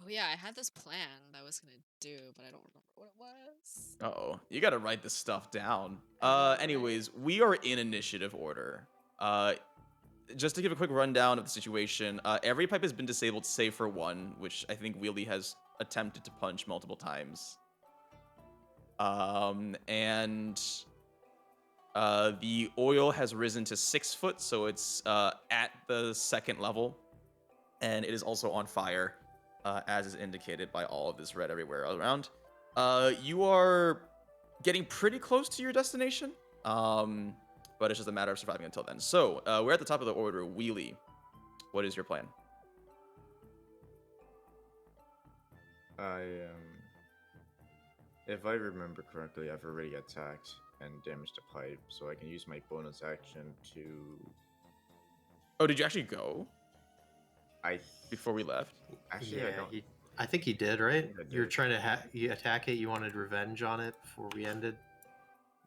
Oh yeah, I had this plan that I was gonna do, but I don't remember what it was. Uh-oh. You gotta write this stuff down. I know, right? Anyways, we are in initiative order. Just to give a quick rundown of the situation, every pipe has been disabled save for one, which I think Wheelie has attempted to punch multiple times. And the oil has risen to 6 foot, so it's at the second level, and it is also on fire, as is indicated by all of this red everywhere around. You are getting pretty close to your destination, but it's just a matter of surviving until then. So we're at the top of the order. Wheelie, what is your plan? If I remember correctly, I've already attacked and damaged the pipe, so I can use my bonus action to. Oh, did you actually go I before we left? actually Yeah, I don't. I think he did, right? I You were did. trying to you attack it. You wanted revenge on it before we ended.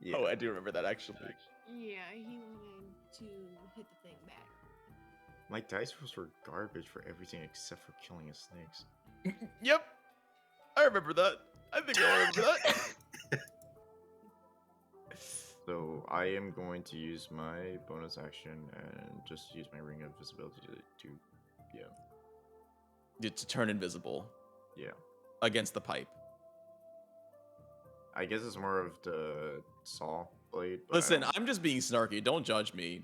Yeah. Oh, I do remember that actually. Yeah, he wanted to hit the thing back. My dice rolls were garbage for everything except for killing his snakes. Yep, I remember that. I think I remember that. So I am going to use my bonus action and just use my ring of visibility to To turn invisible yeah. against the pipe. I guess it's more of the saw blade. But Listen, I'm just being snarky. Don't judge me.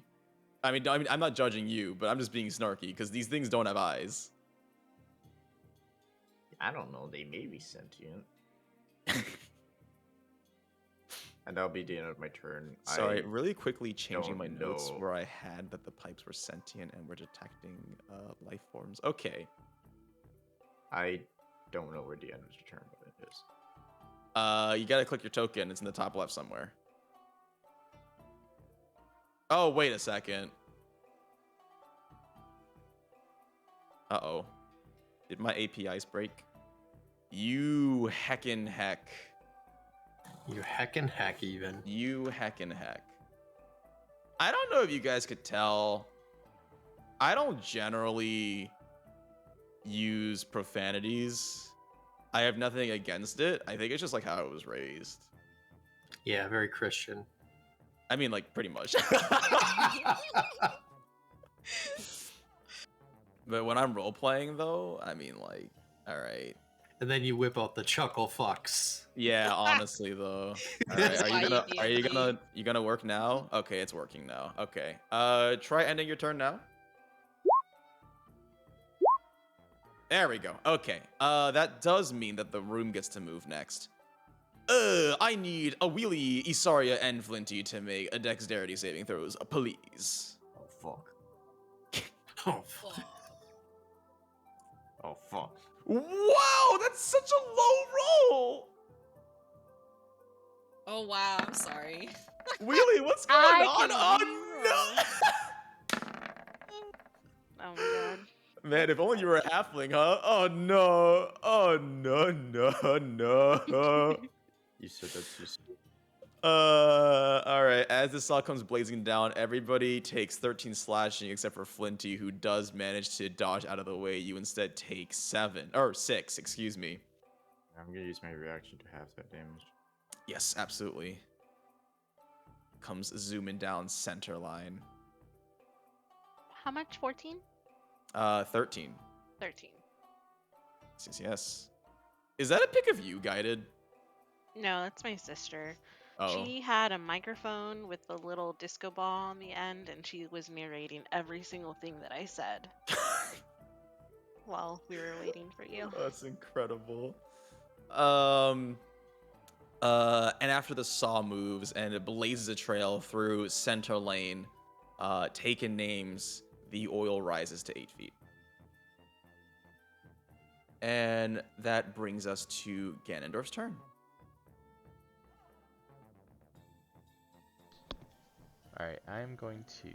I mean, I'm not judging you, but I'm just being snarky because these things don't have eyes. I don't know. They may be sentient. And that'll be the end of my turn. Sorry, really quickly changing my don't notes know. where I had that the pipes were sentient and were detecting life forms. Okay. I don't know where the end of the turn is. You gotta click your token. It's in the top left somewhere. Oh, wait a second. Uh-oh. Did my APIs break? You heckin' heck. You heckin' heck even. You heckin' heck. I don't know if you guys could tell. I don't generally use profanities. I have nothing against it. I think it's just like how I was raised. Yeah, very Christian. I mean, like, pretty much. But when I'm role-playing, though, I mean, like, all right. And then you whip out the chuckle fucks. Yeah, honestly, though. All right, you gonna work now? Okay, it's working now. Okay. Try ending your turn now. There we go. Okay. That does mean that the room gets to move next. I need a Wheelie, Isarya, and Flinty to make a dexterity saving throws, please. Oh fuck. Oh, Fuck. Oh fuck. Wow, that's such a low roll. Oh wow, I'm sorry. Wheelie, what's going on? Oh no! Oh my god. Man, if only you were a halfling, huh? Oh no! Oh no! No! You said that's just. All right. As the saw comes blazing down, everybody takes 13 slashing except for Flinty, who does manage to dodge out of the way. You instead take 6. Excuse me. I'm gonna use my reaction to half that damage. Yes, absolutely. Comes zooming down center line. How much? 14? 13. 13. Yes. Is that a pic of you, Guided? No, that's my sister. Oh. She had a microphone with a little disco ball on the end, and she was narrating every single thing that I said while we were waiting for you. That's incredible. And after the saw moves and it blazes a trail through center lane, taken names, the oil rises to 8 feet. And that brings us to Ganondorf's turn. Alright, I'm going to...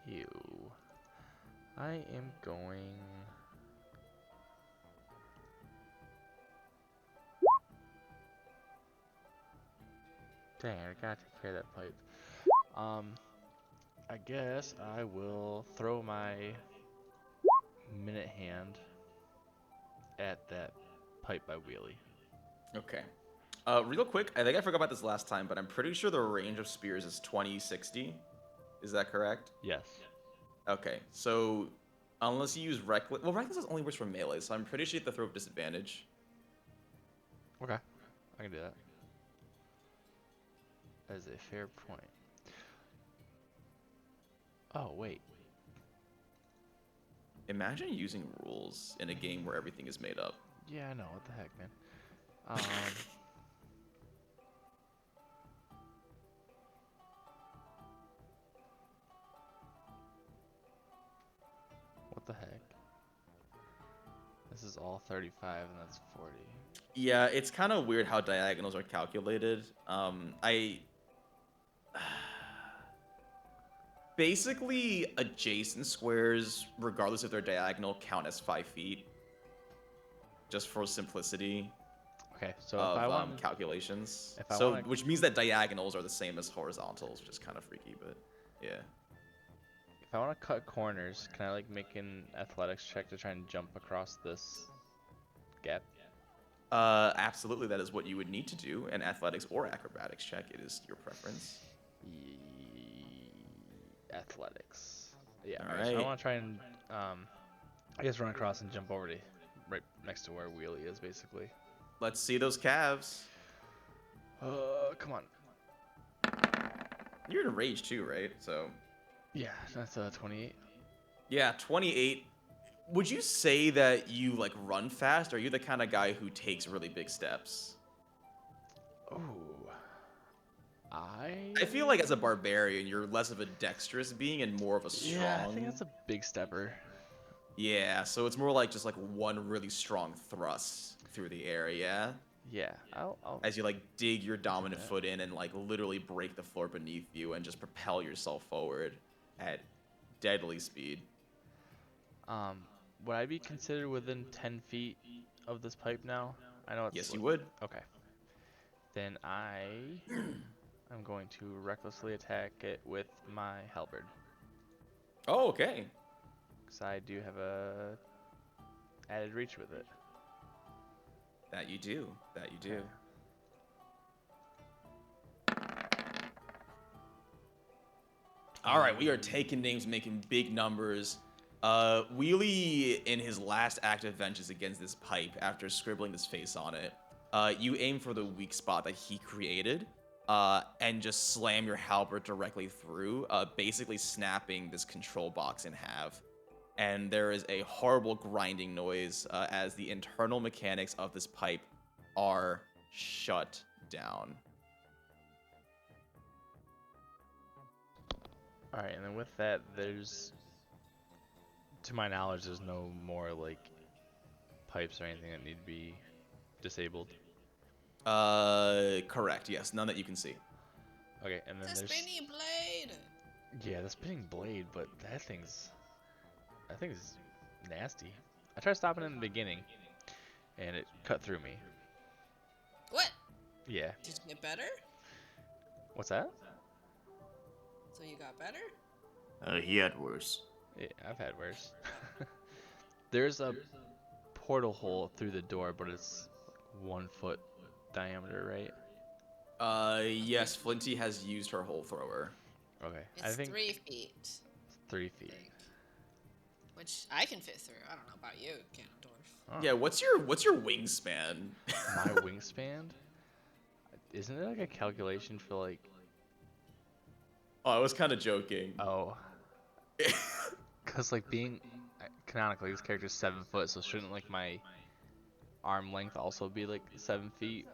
Ew. I am going... Dang, I gotta take care of that pipe. I guess I will throw my minute hand at that pipe by Wheelie. Okay. Real quick, I think I forgot about this last time, but I'm pretty sure the range of spears is 20-60. Is that correct? Yes. Okay, so unless you use Reckless... Well, Reckless only works for melee, so I'm pretty sure you have to throw with disadvantage. Okay. I can do that. That is a fair point. Oh, wait. Imagine using rules in a game where everything is made up. Yeah, I know. What the heck, man? What the heck? This is all 35 and that's 40. Yeah, it's kind of weird how diagonals are calculated. Basically, adjacent squares, regardless if they're diagonal, count as 5 feet. Just for simplicity Okay, so of if I want calculations. if I So, wanna- which means that diagonals are the same as horizontals, which is kind of freaky, but yeah. if I want to cut corners, can I like make an athletics check to try and jump across this gap? Absolutely, that is what you would need to do. An athletics or acrobatics check. It is your preference. Athletics. Yeah. All Alright. So I right. want to try and I guess run across and jump over to right next to where Wheelie is, basically. Let's see those calves. Come on. You're in rage too, right? So, Yeah, that's 28. yeah, 28. Would you say that you like run fast, or are you the kind of guy who takes really big steps? Ooh. I feel like as a barbarian, you're less of a dexterous being and more of a strong. Yeah, I think that's a big stepper. Yeah, so it's more like just like one really strong thrust through the air, yeah? Yeah, I'll As you like dig your dominant that. foot in and like literally break the floor beneath you and just propel yourself forward at deadly speed. Would I be considered within 10 feet of this pipe now? I know it's Yes, you would. Okay. Then I'm going to recklessly attack it with my halberd. Oh, okay. Because I do have a added reach with it. That you do. That you do. All right, we are taking names, making big numbers. Wheelie, in his last act of vengeance against this pipe, after scribbling his face on it, you aim for the weak spot that he created, and just slam your halberd directly through, basically snapping this control box in half. And there is a horrible grinding noise as the internal mechanics of this pipe are shut down. Alright, and then with that, there's... To my knowledge, there's no more, like, pipes or anything that need to be disabled. Correct, yes. None that you can see. Okay, and then The there's... spinny blade. Yeah, the spinning blade, but that thing's nasty. I tried stopping it in the beginning, and it cut through me. What? Yeah. Did you get better? What's that? So you got better? He had worse. Yeah, I've had worse. There's a portal hole through the door, but it's 1 foot diameter, right? Yes, Flinty has used her hole thrower. Okay. It's I think 3 feet. it's 3 feet. Big. Which I can fit through. I don't know about you, Ganondorf. Oh, Yeah, what's your wingspan? my wingspan? Isn't it like a calculation for like... Oh, I was kind of joking. Oh. Because like being... Canonically, this character's 7 foot, so shouldn't like my arm length also be like 7 feet?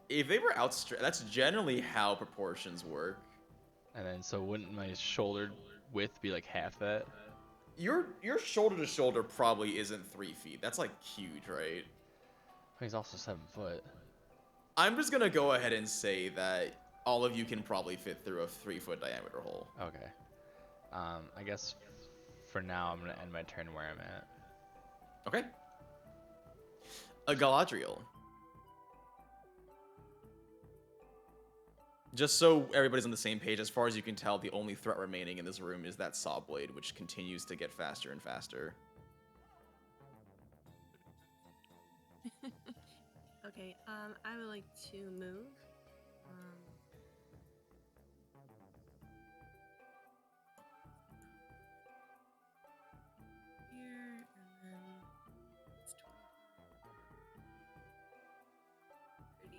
If they were outstretched, that's generally how proportions work. And then so wouldn't my shoulder width be like half that? Your shoulder to shoulder probably isn't 3 feet. That's like huge, right? He's also 7 foot. I'm just gonna go ahead and say that all of you can probably fit through a 3 foot diameter hole. Okay. I guess for now I'm gonna end my turn where I'm at. Okay. A Galadriel. Just so everybody's on the same page, as far as you can tell, the only threat remaining in this room is that saw blade, which continues to get faster and faster. Okay, I would like to move. Here, and then it's 20, 30.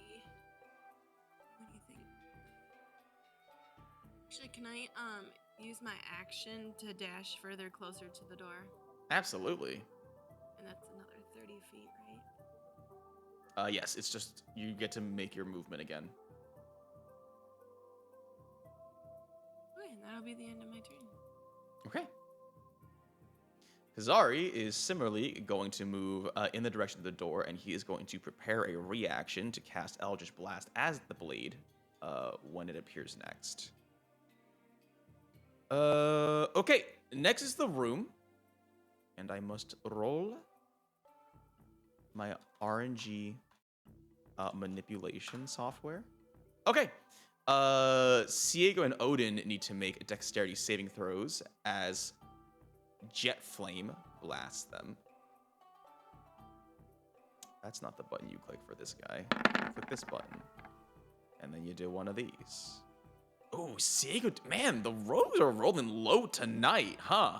What do you think? Actually, can I use my action to dash further closer to the door? Absolutely. And that's another 30 feet, right? Yes, it's just you get to make your movement again. Okay, and that'll be the end of my turn. Okay. Kazari is similarly going to move in the direction of the door, and he is going to prepare a reaction to cast Eldritch Blast as the blade when it appears next. Okay, next is the room, and I must roll my RNG manipulation software. Okay. Siego and Odin need to make dexterity saving throws as Jet Flame blasts them. That's not the button you click for this guy. Click this button. And then you do one of these. Oh, Siego, man, the rogues are rolling low tonight, huh?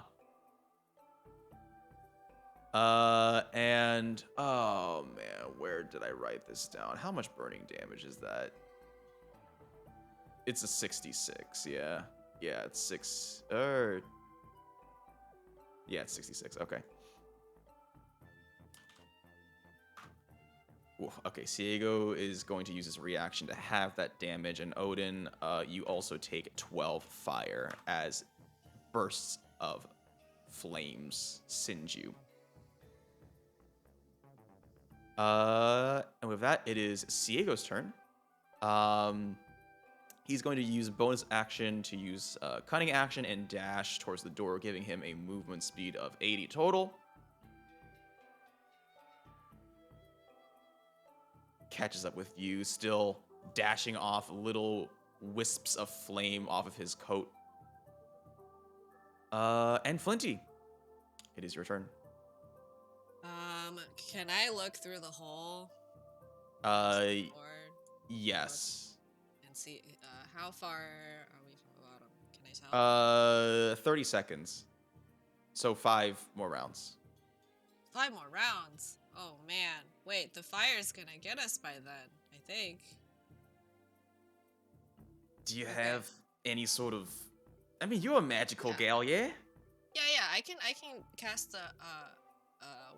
And oh man, where did I write this down? How much burning damage is that? It's a 66, yeah. Yeah, it's 6, yeah, it's 66, okay. Oof, okay, Siego is going to use his reaction to have that damage, and Odin, you also take 12 fire as bursts of flames singe you. And with that, it is Siego's turn. He's going to use bonus action to use cunning action and dash towards the door, giving him a movement speed of 80 total. Catches up with you, still dashing off little wisps of flame off of his coat. And Flinty, it is your turn. Can I look through the hole? Yes. And see, how far are we from the bottom? Can I tell? 30 seconds. So 5 more rounds. 5 more rounds. Oh man. Wait, the fire's gonna get us by then, I think. Do you Okay. have any sort of... I mean, you're a magical gal, yeah? Yeah, I can cast a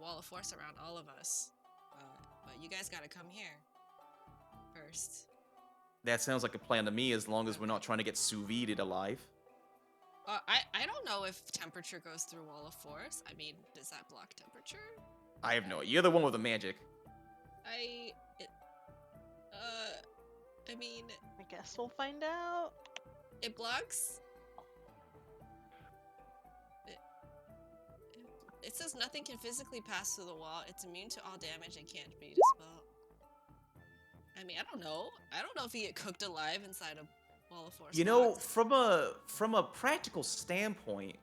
wall of force around all of us. But you guys gotta come here first. That sounds like a plan to me, as long as we're not trying to get sous vide'd alive. I don't know if temperature goes through wall of force. I mean, does that block temperature? I have no idea. You're the one with the magic. I mean, I guess we'll find out. it blocks. It says nothing can physically pass through the wall. It's immune to all damage and can't be dispelled. I mean, I don't know. I don't know if you get cooked alive inside a wall of force. You know, box. from a practical standpoint,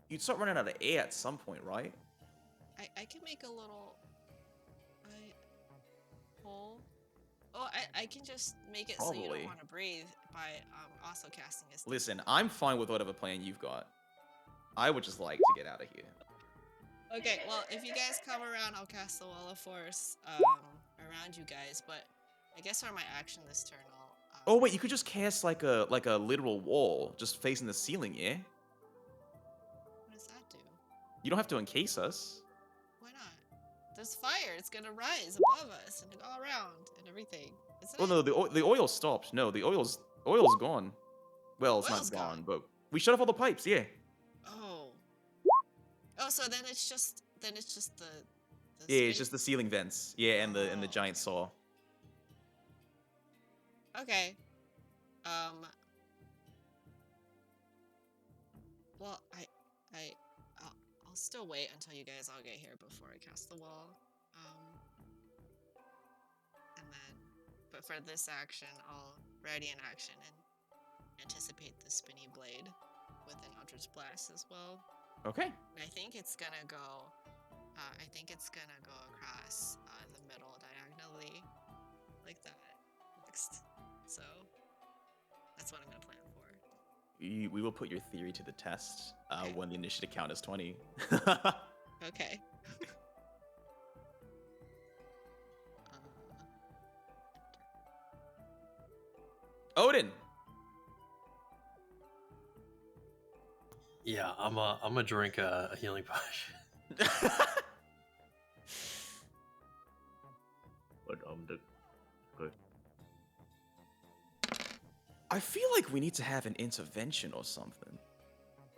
you'd start running out of air at some point, right? I can make a little hole. Oh, I can just make it so you Probably. don't want to breathe by also casting a. Listen, I'm fine with whatever plan you've got. I would just like to get out of here. Okay, well, if you guys come around, I'll cast the wall of force around you guys. But I guess for my action this turn, I'll. Oh wait, you could just cast like a literal wall, just facing the ceiling, yeah? What does that do? You don't have to encase us. Why not? There's fire. It's gonna rise above us and all around and everything. Isn't Oh it? no, the oil stopped. No, the oil's gone. Well, it's Oil's not gone, gone. but we shut off all the pipes. Yeah. Oh. Oh, so then it's just the. Yeah, it's space? just the ceiling vents. Yeah, and the Oh, giant okay. saw. Okay. Well, I'll still wait until you guys all get here before I cast the wall. And then, but for this action, I'll ready in action and anticipate the spinny blade with an Eldritch Blast as well. Okay. And I think it's gonna go. Across the middle diagonally, like that. Next. So that's what I'm gonna plan for. We will put your theory to the test Okay. when the initiative count is 20. Okay. Odin. Yeah, I'm gonna drink a healing potion. But good. I feel like we need to have an intervention or something.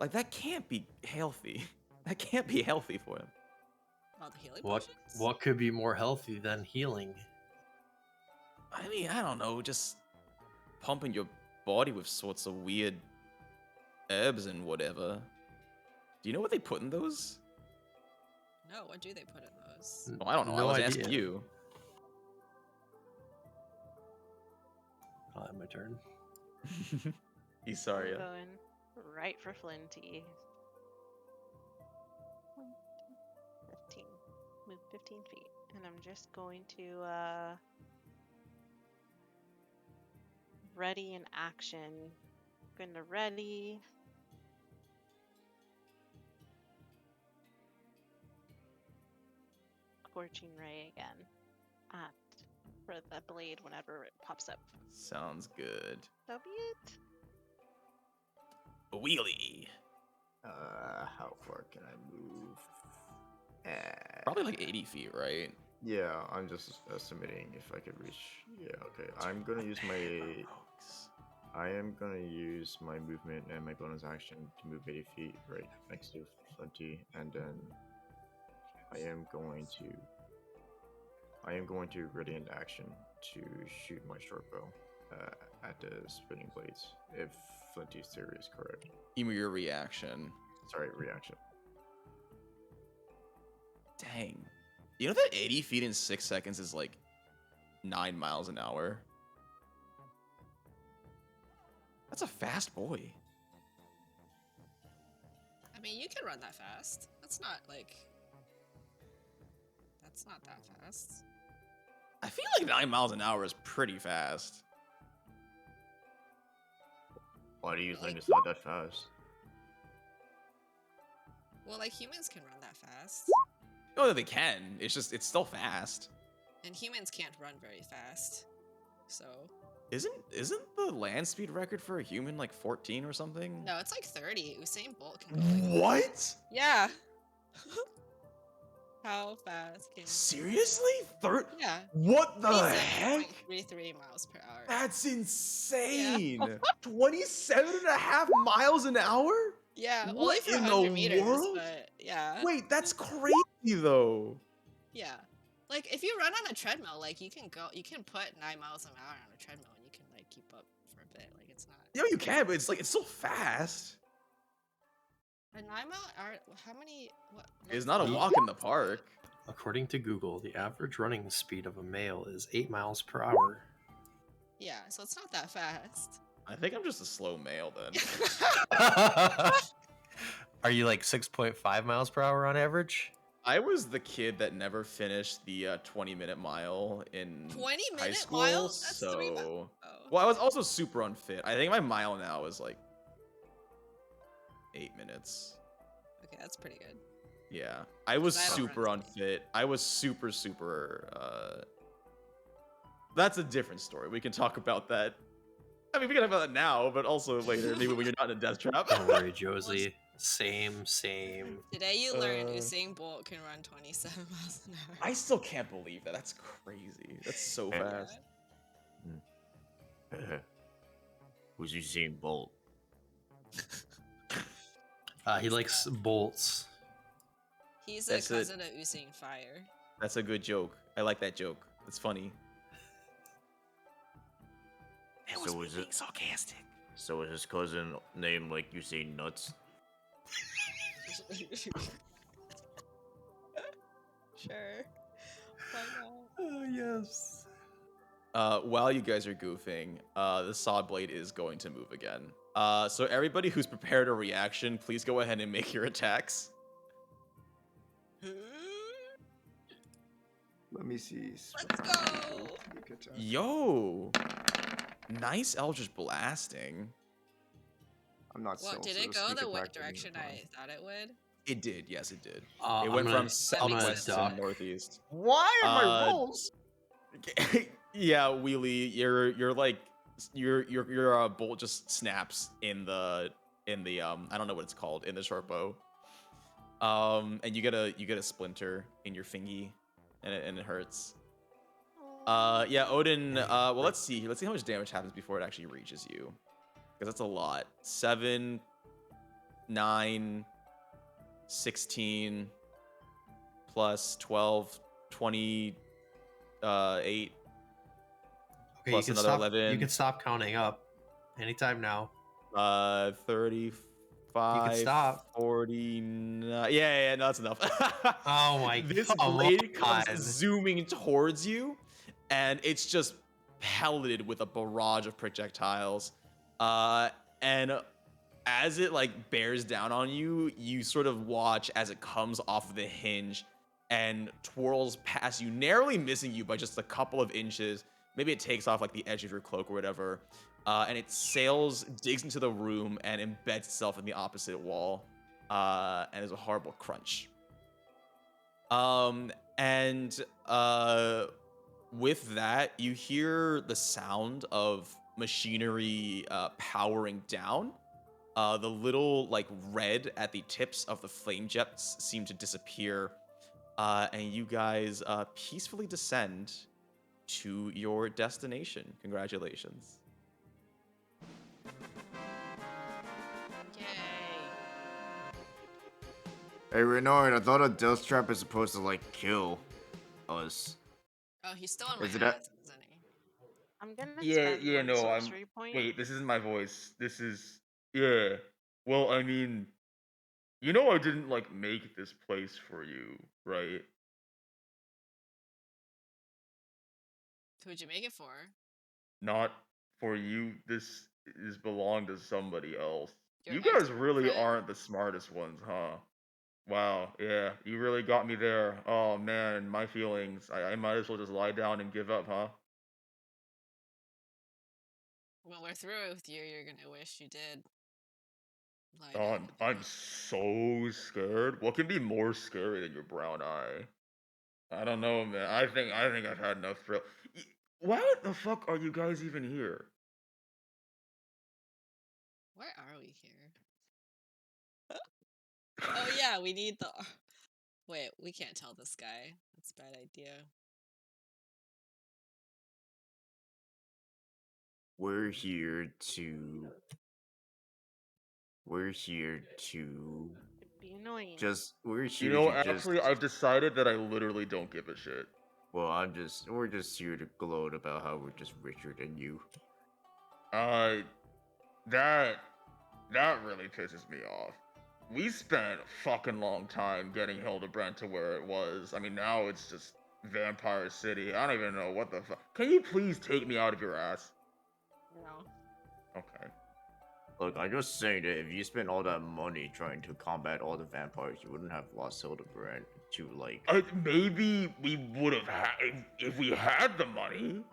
Like that can't be healthy. That can't be healthy for him. All the healing What potions? what could be more healthy than healing? I mean, I don't know, just pumping your body with sorts of weird herbs and whatever. Do you know what they put in those? No, what do they put in those? Oh, I don't know. No I was idea. asking you. I'll have my turn. I'm Isarya. going right for Flinty. 15. Move 15 feet. And I'm just going to ready in action. Going to ready. Scorching Ray again. For the blade whenever it pops up. Sounds good. That'll be it. Wheelie. How far can I move? Probably like 80 feet, right? Yeah, I'm just estimating if I could reach. Yeah, okay. I'm gonna use my movement and my bonus action to move 80 feet right next to Flinty, and then I am going to ready into action to shoot my short bow at the spinning blades. If Flinty's theory is correct. Give me your reaction. Sorry, reaction. Dang. You know that 80 feet in 6 seconds is like 9 miles an hour? That's a fast boy. I mean, you can run that fast. That's not that fast. I feel like 9 miles an hour is pretty fast. Why do you think it's not that fast? Well, like humans can run that fast, Oh, they can. It's still fast. and humans can't run very fast. So Isn't the land speed record for a human like 14 or something? no, it's like 30. Usain Bolt can go like What? yeah. How fast can? Seriously? Yeah. What the heck? 33 miles per hour. That's insane. 27.5 miles an hour? Yeah, only What for in 100 the meters, world? but yeah. Wait, that's crazy though. Yeah. Like if you run on a treadmill, like you can put 9 miles an hour on a treadmill and you can like keep up for a bit. Like it's not. Yeah, you can, but it's still fast. A 9 mile hour, how many, what? It's not a walk in the park. According to Google, the average running speed of a male is 8 miles per hour. Yeah, so it's not that fast. I think I'm just a slow male then. Are you like 6.5 miles per hour on average? I was the kid that never finished the 20-minute mile in 20-minute high school, miles? That's 3 miles. so... Oh. Well, I was also super unfit. I think my mile now is like 8 minutes. Okay, that's pretty good. Yeah, I was I don't super run unfit. I was super. That's a different story. We can talk about that. I mean, we can talk about that now, but also later, maybe when you're not in a death trap. Don't worry, Josie. Same. Today you learned Uh, Usain Bolt can run 27 miles an hour. I still can't believe that. That's crazy. That's so fast. Who's Usain Bolt? He likes bolts. He's That's a it. cousin of Usain Fire. That's a good joke. I like that joke. It's funny. So is it sarcastic? So is his cousin named like Usain Nuts? Sure. Why not? Oh yes. while you guys are goofing, the saw blade is going to move again. So everybody who's prepared a reaction, please go ahead and make your attacks. Let me see. Let's go. Yo, nice Eldritch blasting. I'm not Well, so. did so it the go sneak the attack direction doesn't I thought it would? It did, yes, it did. It I'm went gonna- from I'm southwest to duck. northeast. Why are my Uh, rolls? Yeah, Wheelie, your like your bolt just snaps in the I don't know what it's called, in the short bow. And you get a splinter in your fingy, and it hurts. Yeah, Odin. Well, let's see how much damage happens before it actually reaches you, because that's a lot. 7, 9, 16 plus 12, 28. Okay, Plus you can another stop. 11. You can stop counting up anytime now. 35. stop. 49. Yeah, no, that's enough. Oh my This come blade on. comes zooming towards you, and it's just pelleted with a barrage of projectiles. And as it like bears down on you, you sort of watch as it comes off of the hinge and twirls past you, narrowly missing you by just a couple of inches. Maybe it takes off like the edge of your cloak or whatever. And it sails, digs into the room, and embeds itself in the opposite wall. And there's a horrible crunch. And with that, you hear the sound of machinery powering down. The little like red at the tips of the flame jets seem to disappear. And you guys peacefully descend to your destination. Congratulations. Yay. Hey Renard, I thought a death trap is supposed to like kill us. Oh, he's still on my Is it a- ass, isn't he? I'm gonna Yeah, spend yeah, one no, sorcery point. Wait, this isn't my voice. This is. Yeah. Well, I mean, you know I didn't, like, make this place for you, right? Who'd you make it for? Not for you. This is belonged to somebody else. Your You guys really ex-girlfriend? aren't the smartest ones, huh? Wow, yeah, you really got me there. Oh man, my feelings. I might as well just lie down and give up, huh? When we're through with you, you're gonna wish you did. Lie Oh, down I'm, and give I'm up. so scared. What can be more scary than your brown eye? I don't know, man. I think I've had enough thrill. Why the fuck are you guys even here? Why are we here? Oh yeah, we need the. Wait, we can't tell this guy. That's a bad idea. We're here to. We're here to. It'd be annoying. We're You here know, to actually, just. I've decided that I literally don't give a shit. Well, we're just here to gloat about how we're just richer than you. That really pisses me off. We spent a fucking long time getting Hildebrand to where it was. I mean, now it's just Vampire City. I don't even know what the fuck. Can you please take me out of your ass? No. Okay. Look, I'm just saying that if you spent all that money trying to combat all the vampires, you wouldn't have lost Hildebrand to like. Maybe we would have had if we had the money.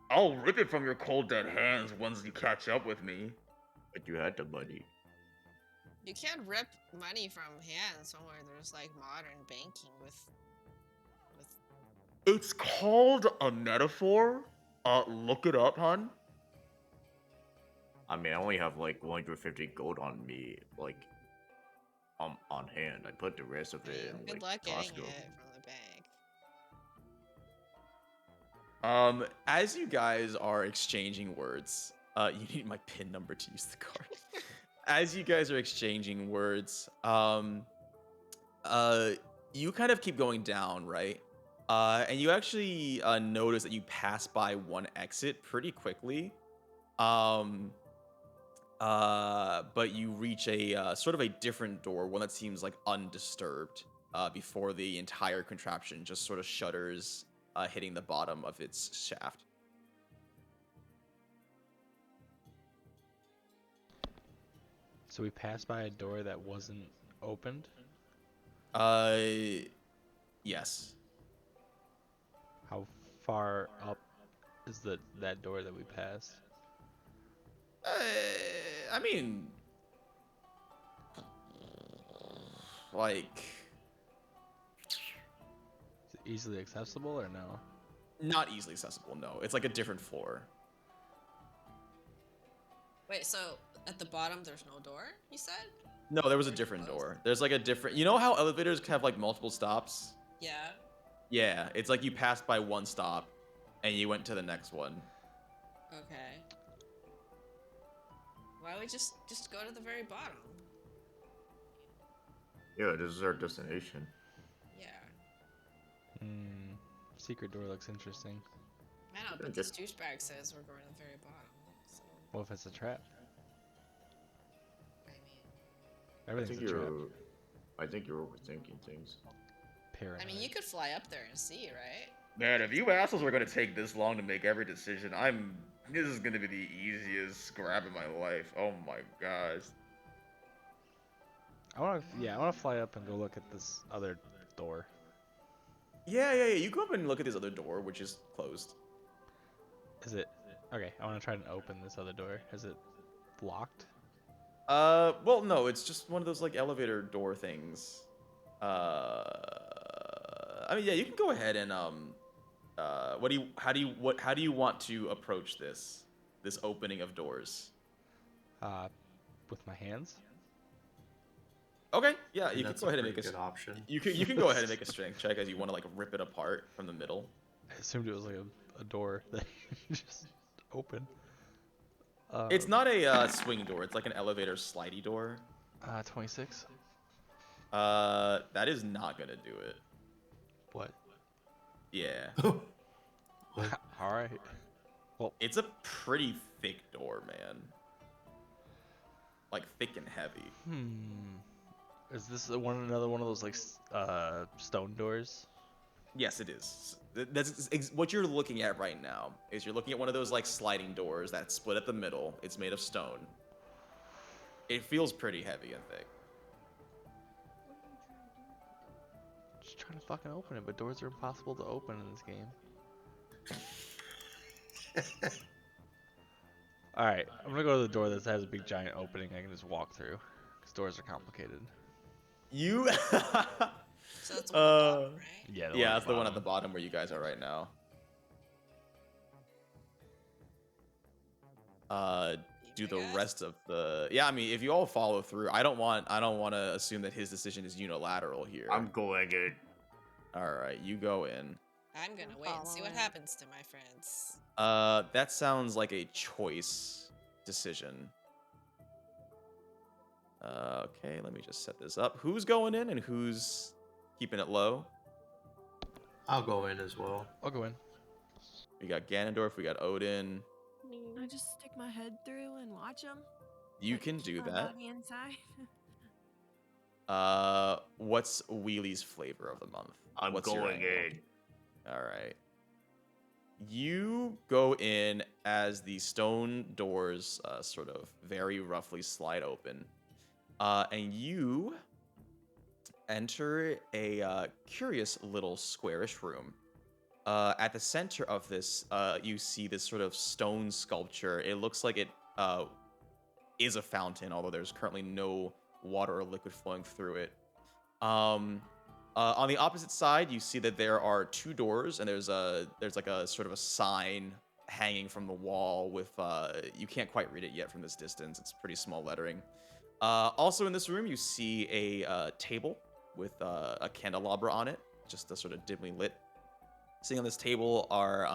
I'll rip it from your cold dead hands once you catch up with me. But you had the money. You can't rip money from hands somewhere there's like modern banking with. It's called a metaphor. Look it up, hun. I mean, I only have like 150 gold on me, like, on hand. I put the rest of it in Good like luck getting Costco. it from the bank. As you guys are exchanging words, you need my pin number to use the card. As you guys are exchanging words, you kind of keep going down, right? And you actually notice that you pass by one exit pretty quickly. But you reach a sort of a different door, one that seems like undisturbed, before the entire contraption just sort of shudders, hitting the bottom of its shaft. So we passed by a door that wasn't opened. Yes. How far up is that door that we passed? I mean, like, Is it easily accessible or no? not easily accessible. No, it's like a different floor. Wait, so at the bottom there's no door, you said? No, there was a different door. There's like a different. You know how elevators have like multiple stops? Yeah. Yeah, it's like you passed by one stop, and you went to the next one. Okay. Why don't we just go to the very bottom? Yeah, this is our destination. Yeah. Secret door looks interesting. I know, but this douchebag says we're going to the very bottom. So, What if it's a trap? I mean, Everything's a trap. I think you're overthinking things. Paranoid. you could fly up there and see, right? Man, if you assholes were gonna take this long to make every decision, this is gonna be the easiest grab of my life. Oh my gosh. I want to fly up and go look at this other door. Yeah. You go up and look at this other door, which is closed. Is it okay? I want to try and open this other door. Is it locked? Well, no, it's just one of those like elevator door things. I mean, yeah, you can go ahead and how do you want to approach this opening of doors? With my hands. Okay, yeah, you can That's go ahead and pretty make a good option. you can go ahead and make a strength check as you want to like rip it apart from the middle. I assumed it was like a door that you just open. It's not a swing door. It's like an elevator slidey door. 26. That is not gonna do it. What? Yeah, All right. it's a pretty thick door, man. Like thick and heavy. Is this another one of those like stone doors? Yes, it is. That's what you're looking at right now. Is you're looking at one of those like sliding doors that's split at the middle. It's made of stone. It feels pretty heavy and thick. Just trying to fucking open it, but doors are impossible to open in this game. All right, I'm gonna go to the door that has a big giant opening I can just walk through, because doors are complicated. You. So that's the one at the bottom, right? Yeah. Yeah, that's the one at the bottom where you guys are right now. Do the rest of the I mean, if you all follow through, I don't want to assume that his decision is unilateral here. I'm going in. All right, you go in. I'm gonna wait and see what Following. happens to my friends. That sounds like a choice decision. Okay, let me just set this up. Who's going in and who's keeping it low? I'll go in as well. I'll go in. We got Ganondorf, we got Odin. I just stick my head through and watch them. You can do that. On the inside. What's Wheely's flavor of the month? I'm What's your going angle? in. All right. You go in as the stone doors sort of very roughly slide open. And you enter a curious little squarish room. At the center of this, you see this sort of stone sculpture. It looks like it is a fountain, although there's currently no water or liquid flowing through it. On the opposite side, you see that there are two doors, and there's like a sort of a sign hanging from the wall with you can't quite read it yet from this distance. It's pretty small lettering. Also in this room, you see a table with a candelabra on it, just a sort of dimly lit. Sitting on this table are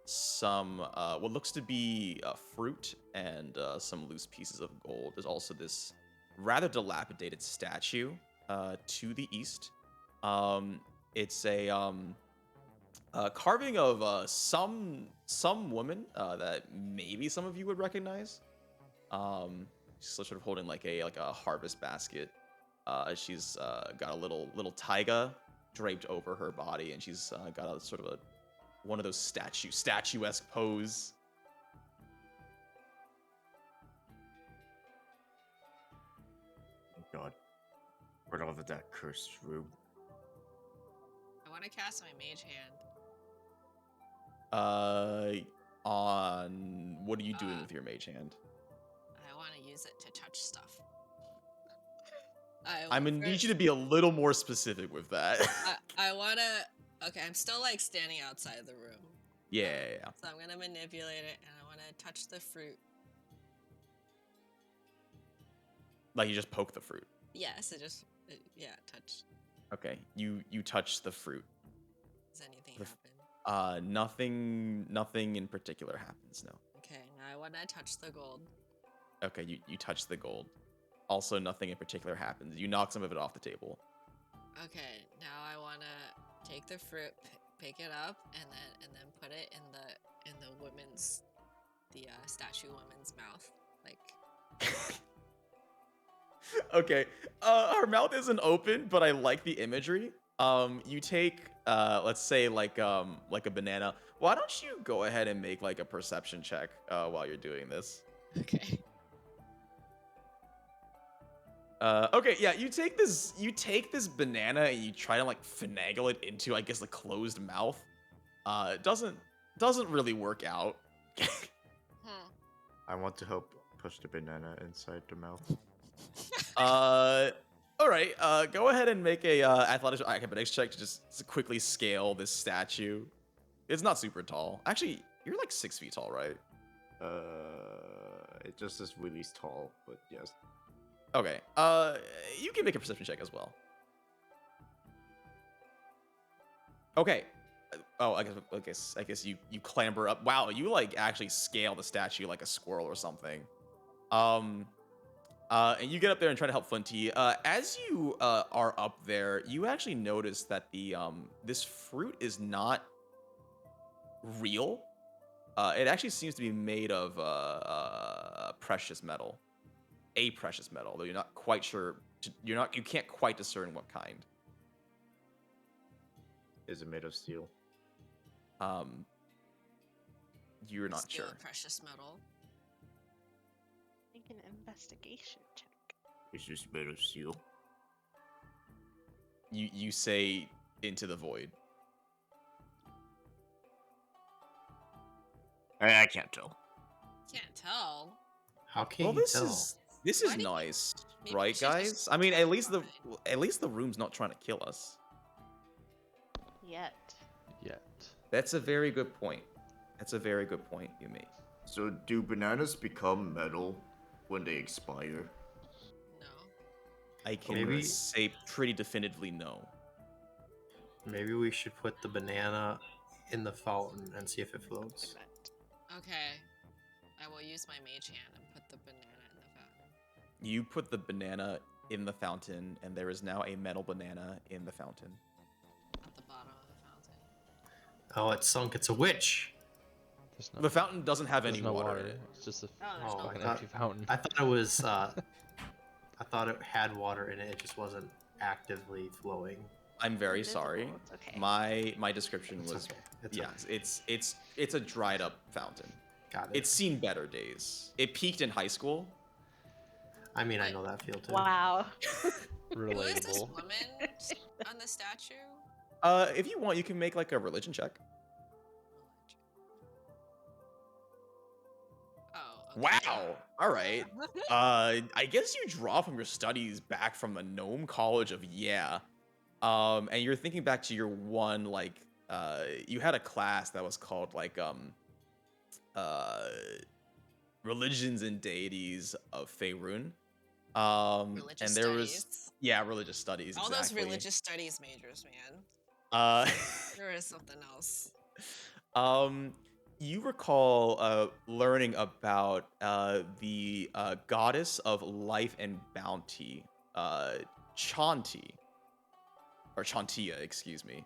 some what looks to be fruit and some loose pieces of gold. There's also this rather dilapidated statue to the east. It's a carving of some woman that maybe some of you would recognize. She's sort of holding like a harvest basket. She's got a little taiga draped over her body, and she's got a sort of one of those statuesque pose. God. Get off of that cursed room. I want to cast my mage hand. On what are you doing with your mage hand? I want to use it to touch stuff. I'm gonna need you to be a little more specific with that. I want to. Okay, I'm still like standing outside the room. Yeah. So I'm gonna manipulate it, and I want to touch the fruit. Like you just poke the fruit. Yeah, so just touch. Okay, you touch the fruit. Does anything The happen? Nothing in particular happens. No. Okay, now I want to touch the gold. Okay, you touch the gold. Also, nothing in particular happens. You knock some of it off the table. Okay, now I want to take the fruit, pick it up, and then put it in the woman's, statue woman's mouth, like. Okay, her mouth isn't open, but I like the imagery. You take, let's say like a banana. Why don't you go ahead and make like a perception check while you're doing this? Okay. Okay, yeah, you take this banana and you try to like finagle it into, I guess, the closed mouth. It doesn't really work out. I want to help push the banana inside the mouth. All right. Go ahead and make a acrobatics check to just quickly scale this statue. It's not super tall. Actually, you're like 6 feet tall, right? It just is really tall, but yes. Okay. You can make a perception check as well. Okay. Oh, I guess you clamber up. Wow, you like actually scale the statue like a squirrel or something. And you get up there and try to help Flinty. As you are up there, you actually notice that the this fruit is not real. It actually seems to be made of precious metal. A precious metal, though you're not quite sure. You can't quite discern what kind. Is it made of steel? You're not Steel, sure. precious metal. Make an investigation check. It's just made of steel. You say into the void. I can't tell. Can't tell. How can Well, you tell? this Why is do you- nice, maybe we right, should just guys? I mean, try at to least the find- room's not trying to kill us. Yet. Yet. That's a very good point. That's a very good point you make. So do bananas become metal when they expire? No. I can Maybe- say pretty definitively no. Maybe we should put the banana in the fountain and see if it floats. Okay. I will use my mage hand and put the banana in the fountain. You put the banana in the fountain, and there is now a metal banana in the fountain. At the bottom of the fountain. Oh, it's sunk. It's a witch. There's no, The fountain doesn't have there's any no water in it. It's just a Oh, there's Oh, no I fucking thought- empty fountain. I thought it was. I thought it had water in it. It just wasn't actively flowing. I'm very Invisible, sorry. it's okay. My description It's was okay. It's yeah. okay. It's a dried up fountain. Got it. It's seen better days. It peaked in high school. I mean, I know that feel too. Wow. Who is this Relatable. woman on the statue? If you want, you can make like a religion check. Oh. Okay. Wow. All right. I guess you draw from your studies back from the Gnome College of and you're thinking back to your one like you had a class that was called like religions and deities of Faerun. Religious and there was studies. religious studies. All exactly. those religious studies majors, man. There is something else. You recall learning about the goddess of life and bounty, Chanti, or Chantia, excuse me.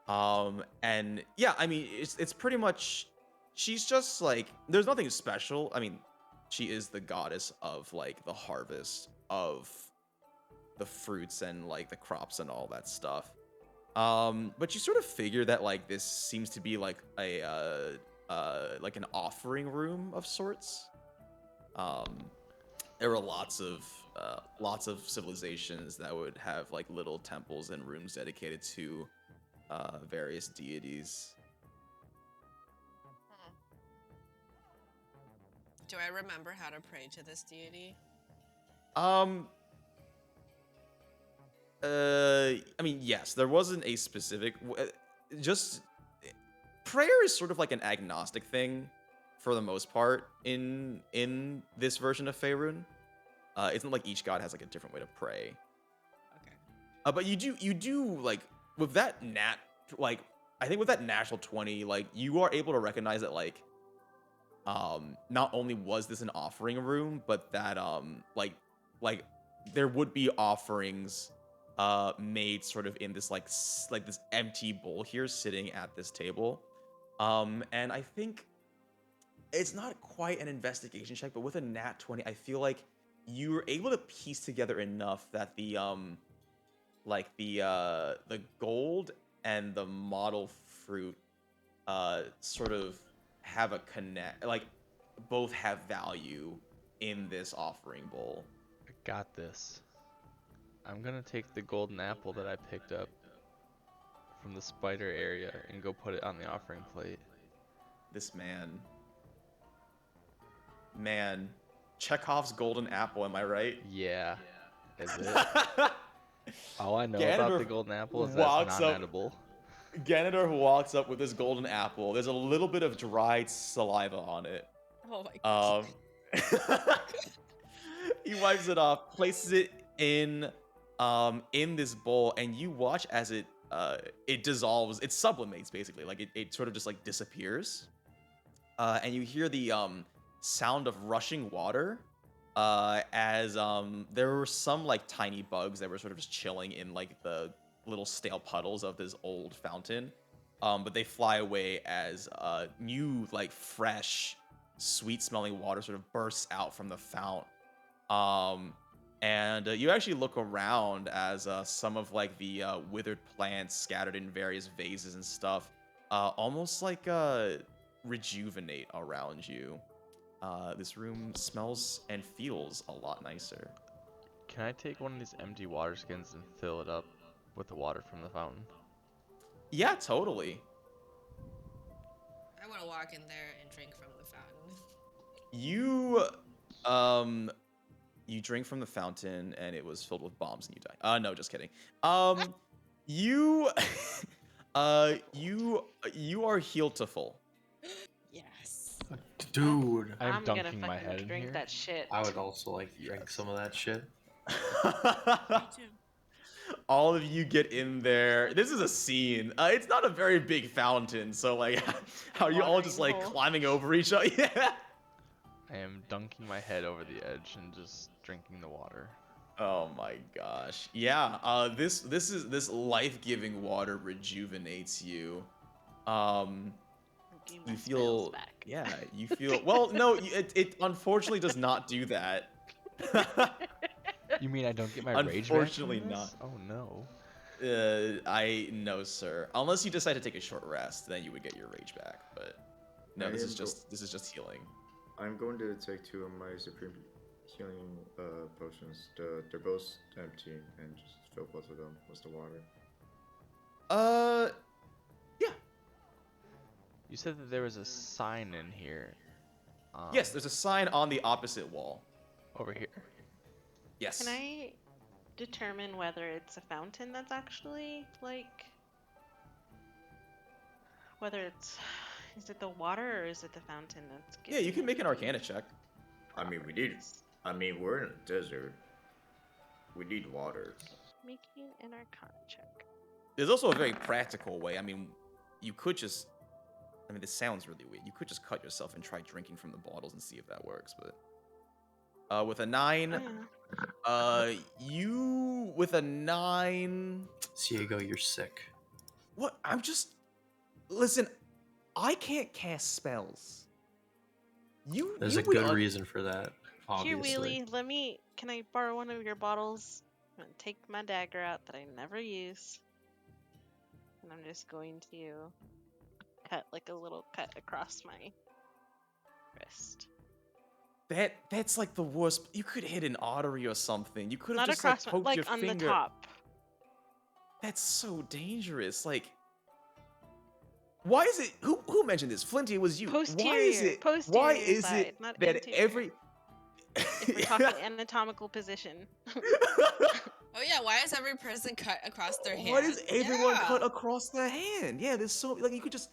And yeah, I mean, it's pretty much, she's just like, there's nothing special. I mean, she is the goddess of like the harvest of the fruits and like the crops and all that stuff. But you sort of figure that like this seems to be like a like an offering room of sorts. There were lots of lots of civilizations that would have like little temples and rooms dedicated to various deities. Do I remember how to pray to this deity? I mean, yes, there wasn't a specific. Just prayer is sort of like an agnostic thing, for the most part in this version of Faerun. It's not like each god has like a different way to pray. Okay. But you do like with that like I think with that natural 20, like you are able to recognize that like not only was this an offering room, but that like there would be offerings made sort of in this like this empty bowl here sitting at this table. And I think it's not quite an investigation check, but with a nat 20, I feel like you were able to piece together enough that the gold and the model fruit sort of have a connect, like both have value in this offering bowl. I got this. I'm gonna take the golden apple that I picked up from the spider area and go put it on the offering plate. This man, Chekhov's golden apple, am I right? Yeah. Is it? All I know about the Ganondorf golden apple is that walks it's up- non-edible. Ganondorf walks up with this golden apple. There's a little bit of dried saliva on it. Oh my god. He wipes it off, places it in this bowl, and you watch as it dissolves. It sublimates basically, like it sort of just like disappears. And you hear the sound of rushing water as there were some like tiny bugs that were sort of just chilling in like the little stale puddles of this old fountain, but they fly away as new like fresh sweet smelling water sort of bursts out from the fount. And you actually look around as some of like the withered plants scattered in various vases and stuff almost like rejuvenate around you. This room smells and feels a lot nicer. Can I take one of these empty water skins and fill it up with the water from the fountain? Yeah, totally. I want to walk in there and drink from the fountain. You drink from the fountain and it was filled with bombs and you die. No, just kidding. You you are healed to full. Yes. Dude, I'm gonna dunking my fucking head in drink here. that shit. I would also like to drink some of that shit. Me too. All of you get in there. This is a scene. It's not a very big fountain, so like, how are you all just like Watering hole. climbing over each other? Yeah. I am dunking my head over the edge and just drinking the water. Oh my gosh. Yeah. This life-giving water rejuvenates you. Give my You spells feel. back. Yeah. You feel. Well, no. It unfortunately does not do that. You mean I don't get my rage back? Unfortunately from this? not. Oh no. No, sir. Unless you decide to take a short rest, then you would get your rage back. But no, I this am is just healing. I'm going to take 2 of my supreme healing potions. They're both empty, and just fill both of them with the water. Yeah. You said that there was a sign in here. Yes, there's a sign on the opposite wall. Over here. Yes. Can I determine whether it's a fountain that's actually like whether it's is it the water or is it the fountain that's Yeah, you giving can make an it? Arcana check. I mean, we're in a desert. We need water. Making an arcana check. There's also a very practical way. I mean, you could just. I mean, this sounds really weird. You could just cut yourself and try drinking from the bottles and see if that works. But with a 9, you with a 9. Ciego, you're sick. What? I'm just. Listen, I can't cast spells. There's you a would good reason for that. Here, Obviously. Wheelie, can I borrow one of your bottles? I'm gonna take my dagger out that I never use. And I'm just going to cut like a little cut across my wrist. that's like the worst. You could hit an artery or something. You could have Not just like across, poked like your on finger. the top. That's so dangerous. Like, why is it? Who mentioned this? Flinty, it was you. Posterior. Why is it? Posterior Why is side, it not that anterior. every? If we're talking anatomical position. Oh yeah, why is every person cut across their hand? Why does everyone Yeah. cut across their hand? Yeah, there's so like you could just.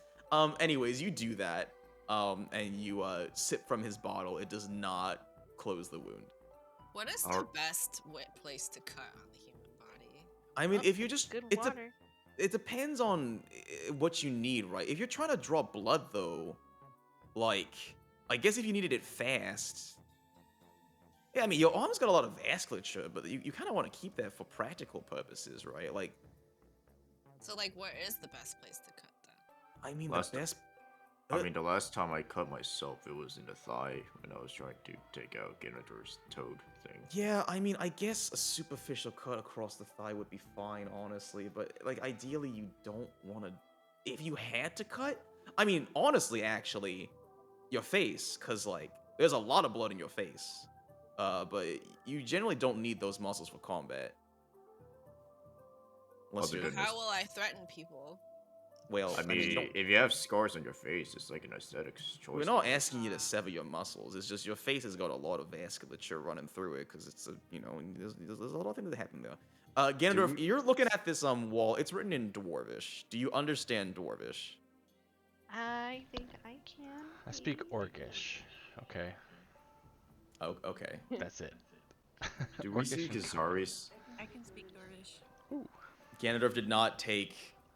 Anyways, you do that. And you sip from his bottle. It does not close the wound. What is the best place to cut on the human body? I mean, Oh, if you just good it's water. it depends on what you need, right? If you're trying to draw blood, though, like, I guess if you needed it fast, yeah, I mean, your arm's got a lot of vasculature, but you kind of want to keep that for practical purposes, right? Like, So like, where is the best place to cut then? I mean, Last the best. I mean, the last time I cut myself, it was in the thigh when I was trying to take out Ganondorf's toad thing. Yeah, I mean, I guess a superficial cut across the thigh would be fine, honestly. But like, ideally, you don't want to. If you had to cut, I mean, honestly, actually, your face, because like, there's a lot of blood in your face. But you generally don't need those muscles for combat. Unless Other you're, than How will I threaten people? well, I mean, you don't- if you have scars on your face, it's like an aesthetics choice. we're not asking you to sever your muscles. It's just your face has got a lot of vasculature running through it because it's a, there's a lot of things that happen there. Ganondorf, you're looking at this wall. It's written in Dwarvish. Do you understand Dwarvish? I think I can. I speak Orcish. Okay, Oh, okay. that's it. Do we see Orcish and- Kazari's? I can speak Dwarvish. Ganondorf did not take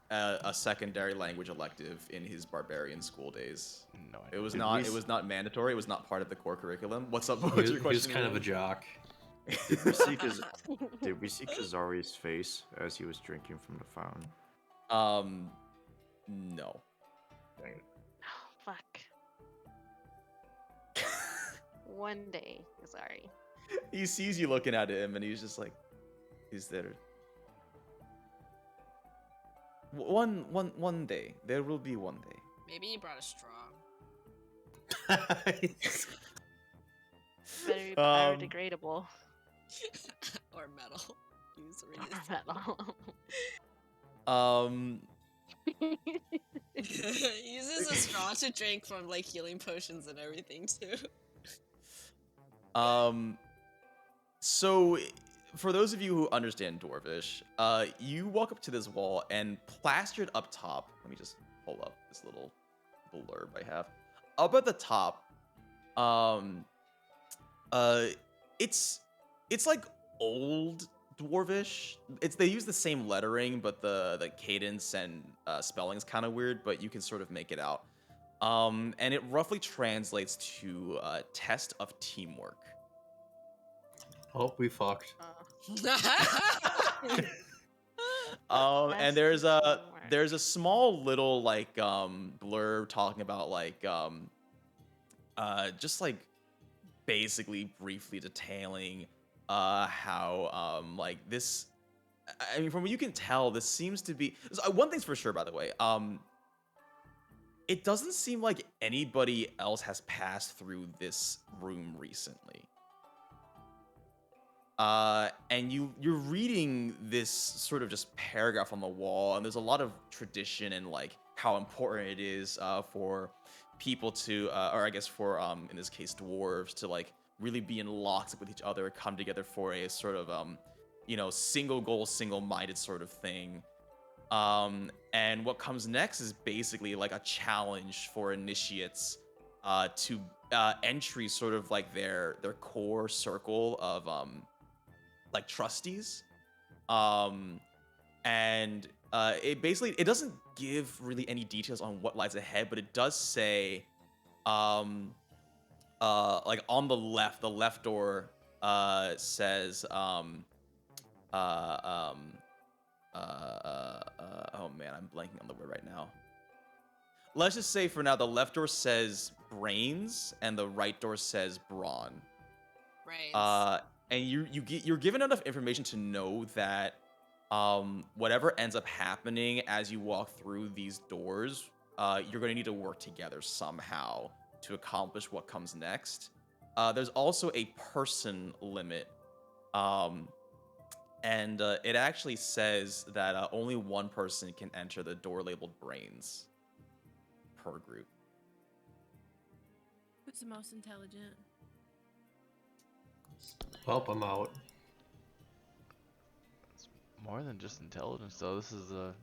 a secondary language elective in his barbarian school days. No, It was Did not. we It was not mandatory. It was not part of the core curriculum. What's up? He What's was, your he was question? kind of a Ian? jock. Did we see Kazari's face as he was drinking from the fountain? No. Dang it. Oh, fuck. One day, sorry. He sees you looking at him, and he's just like, "Is there one day? There will be one day." Maybe you brought a straw. Better be Um, biodegradable. Or metal. Use Or metal. He uses a straw to drink from like healing potions and everything too. So, for those of you who understand Dwarvish, you walk up to this wall and plastered up top. Let me just pull up this little blurb I have. Up at the top, it's like old Dwarvish. They use the same lettering, but the cadence and spelling's kind of weird, but you can sort of make it out. And it roughly translates to test of teamwork. Oh, we fucked. And there's a small little like blurb talking about like just like basically briefly detailing how like this, I mean, from what you can tell, this seems to be one thing's for sure, by the way. It doesn't seem like anybody else has passed through this room recently. And you're reading this sort of just paragraph on the wall, and there's a lot of tradition and like how important it is for people to, or I guess for in this case dwarves, to like really be in lockstep with each other, come together for a sort of single goal, single-minded sort of thing. And what comes next is basically like a challenge for initiates to entry sort of like their core circle of like trustees. And it doesn't give really any details on what lies ahead, but it does say like on the left door says oh man, I'm blanking on the word right now. Let's just say for now the left door says brains and the right door says brawn. Brains. And you're given enough information to know that whatever ends up happening as you walk through these doors, you're going to need to work together somehow to accomplish what comes next. There's also a person limit. And it actually says that only one person can enter the door labeled brains per group. Who's the most intelligent? Well, I'm out. It's more than just intelligence, though. This is an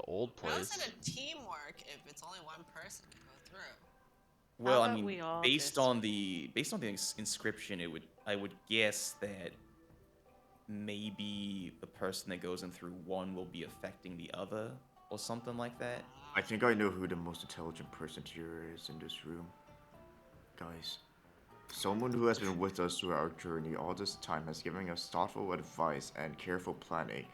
old How is place. it a teamwork if it's only one person can go through? Well, I about mean, we all based just- on the inscription, I would guess that maybe the person that goes in through one will be affecting the other, or something like that. I think I know who the most intelligent person here is in this room. Guys, someone who has been with us through our journey all this time has given us thoughtful advice and careful planning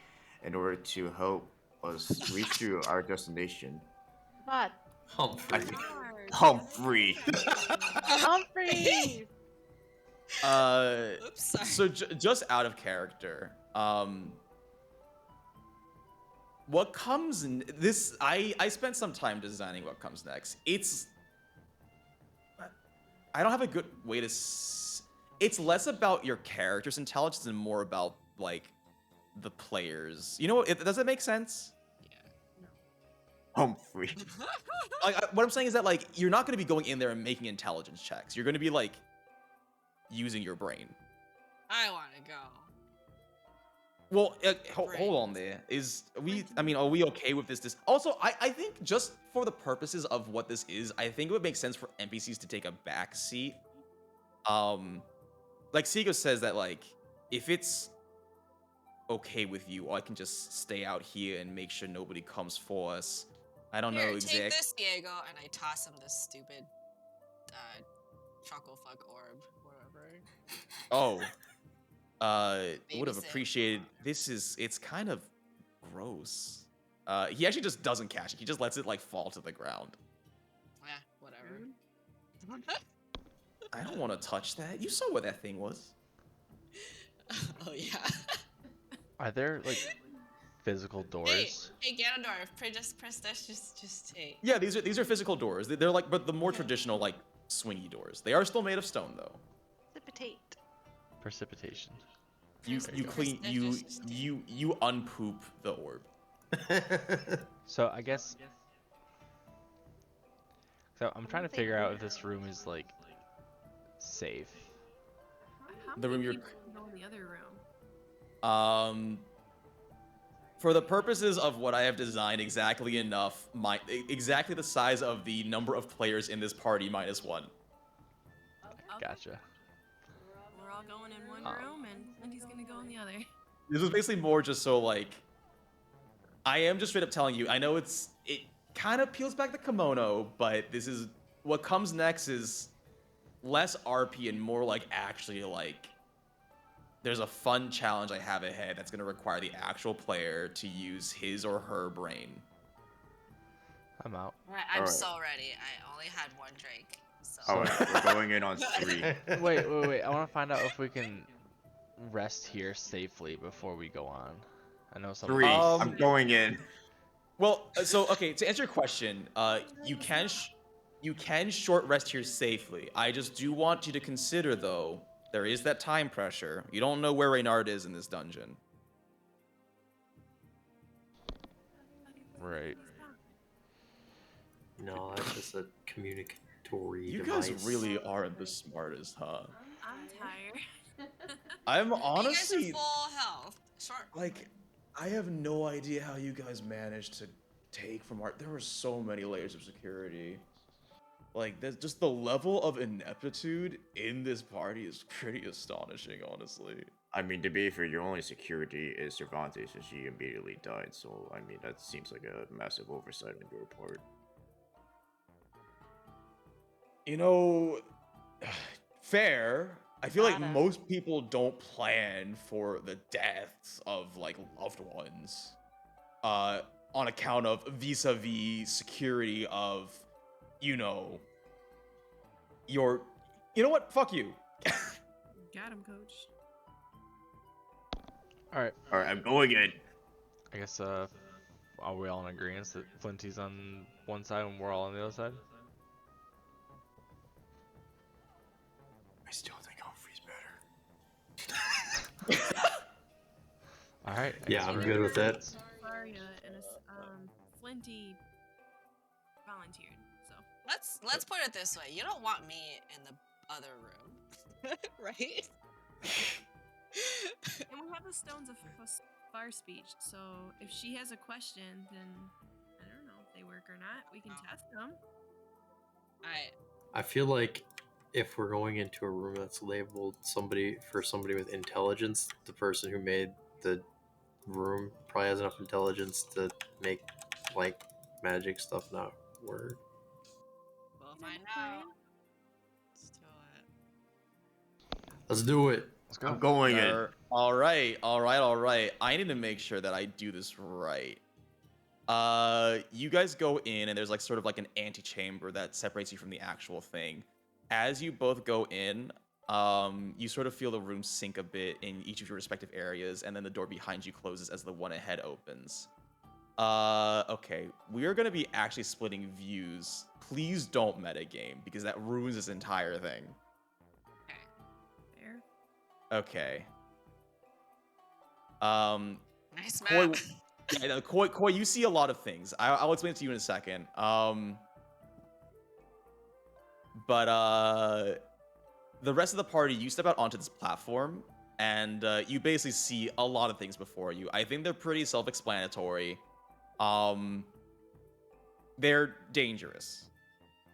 in order to help us reach to our destination. What? Humphrey. Humphrey! Humphrey! Oops, sorry. So just out of character, what comes in this? I spent some time designing what comes next. I don't have a good way to. It's less about your character's intelligence and more about like the players. You know, does that make sense? Humphrey. Like what I'm saying is that like you're not going to be going in there and making intelligence checks. You're going to be like using your brain. I want to go. Well, hold on there. Are we okay with this? Also, I think just for the purposes of what this is, I think it would make sense for NPCs to take a back seat. Like Seego says that like, if it's okay with you, I can just stay out here and make sure nobody comes for us. I don't know Take exactly. this, Diego, and I toss him this stupid chuckle fuck orb, whatever. Oh. Would have Babysit. appreciated. It's kind of gross. He actually just doesn't catch it. He just lets it like fall to the ground. Yeah, whatever. I don't want to touch that. You saw what that thing was. Oh yeah. Are there like physical doors? Hey Ganondorf, just take. Yeah, these are physical doors. They're like, but the more traditional like swingy doors. They are still made of stone though. Precipitate. Precipitation. You There you go. clean you unpoop the orb. So I guess. So I'm trying to figure out if this room is like safe. How The room many you're- people can go in the other room? For the purposes of what I have designed, exactly exactly the size of the number of players in this party minus one. Okay. Gotcha. We're all going in one Um, room, and Flinty's gonna go in the other. This was basically more just so like, I am just straight up telling you. I know it kind of peels back the kimono, but this is what comes next is less RP and more like actually like. There's a fun challenge I have ahead that's going to require the actual player to use his or her brain. I'm out. Alright, I'm Alright. so ready. I only had one drink, so. Alright, we're going in on 3. Wait. I want to find out if we can rest here safely before we go on. I know some. 3. I'm going in. Well, so okay, to answer your question, you can short rest here safely. I just do want you to consider though, there is that time pressure. You don't know where Reynard is in this dungeon. Right. No, that's just a communicatory You device. guys really aren't the smartest, huh? I'm tired. I'm You guys honestly are full health. Sure. like, I have no idea how you guys managed to take from art. There were so many layers of security. Like, there's just the level of ineptitude in this party is pretty astonishing, honestly. I mean, to be fair, your only security is Cervantes, and she immediately died, so, I mean, that seems like a massive oversight on your part. You know, fair. I feel like Gotta. most people don't plan for the deaths of, like, loved ones. On account of vis-a-vis security of, you know, you know what? Fuck you. Got him, coach. All right. Alright, I'm going in. I guess. Are we all in agreement that Flinty's on one side and we're all on the other side? right. I Yeah, guess I'm we're good with that. Isarya and Flinty volunteered. So Let's put it this way. You don't want me in the other room, right? and we have the stones of fire speech. So if she has a question, then I don't know if they work or not. We can test them. Alright. I feel like if we're going into a room that's labeled somebody with intelligence, the person who made the room probably has enough intelligence to make like magic stuff not work. We'll You know find the plan? out. Let's do it. Let's do it. Let's go. I'm going in. All right. I need to make sure that I do this right. You guys go in, and there's like sort of like an antechamber that separates you from the actual thing. As you both go in, you sort of feel the room sink a bit in each of your respective areas, and then the door behind you closes as the one ahead opens. Okay, we are gonna be actually splitting views. Please don't metagame, because that ruins this entire thing. Fair. Okay. Nice Koi, map. yeah, no, Koi, you see a lot of things. I'll explain it to you in a second. But the rest of the party, you step out onto this platform, and you basically see a lot of things before you. I think they're pretty self-explanatory. They're dangerous.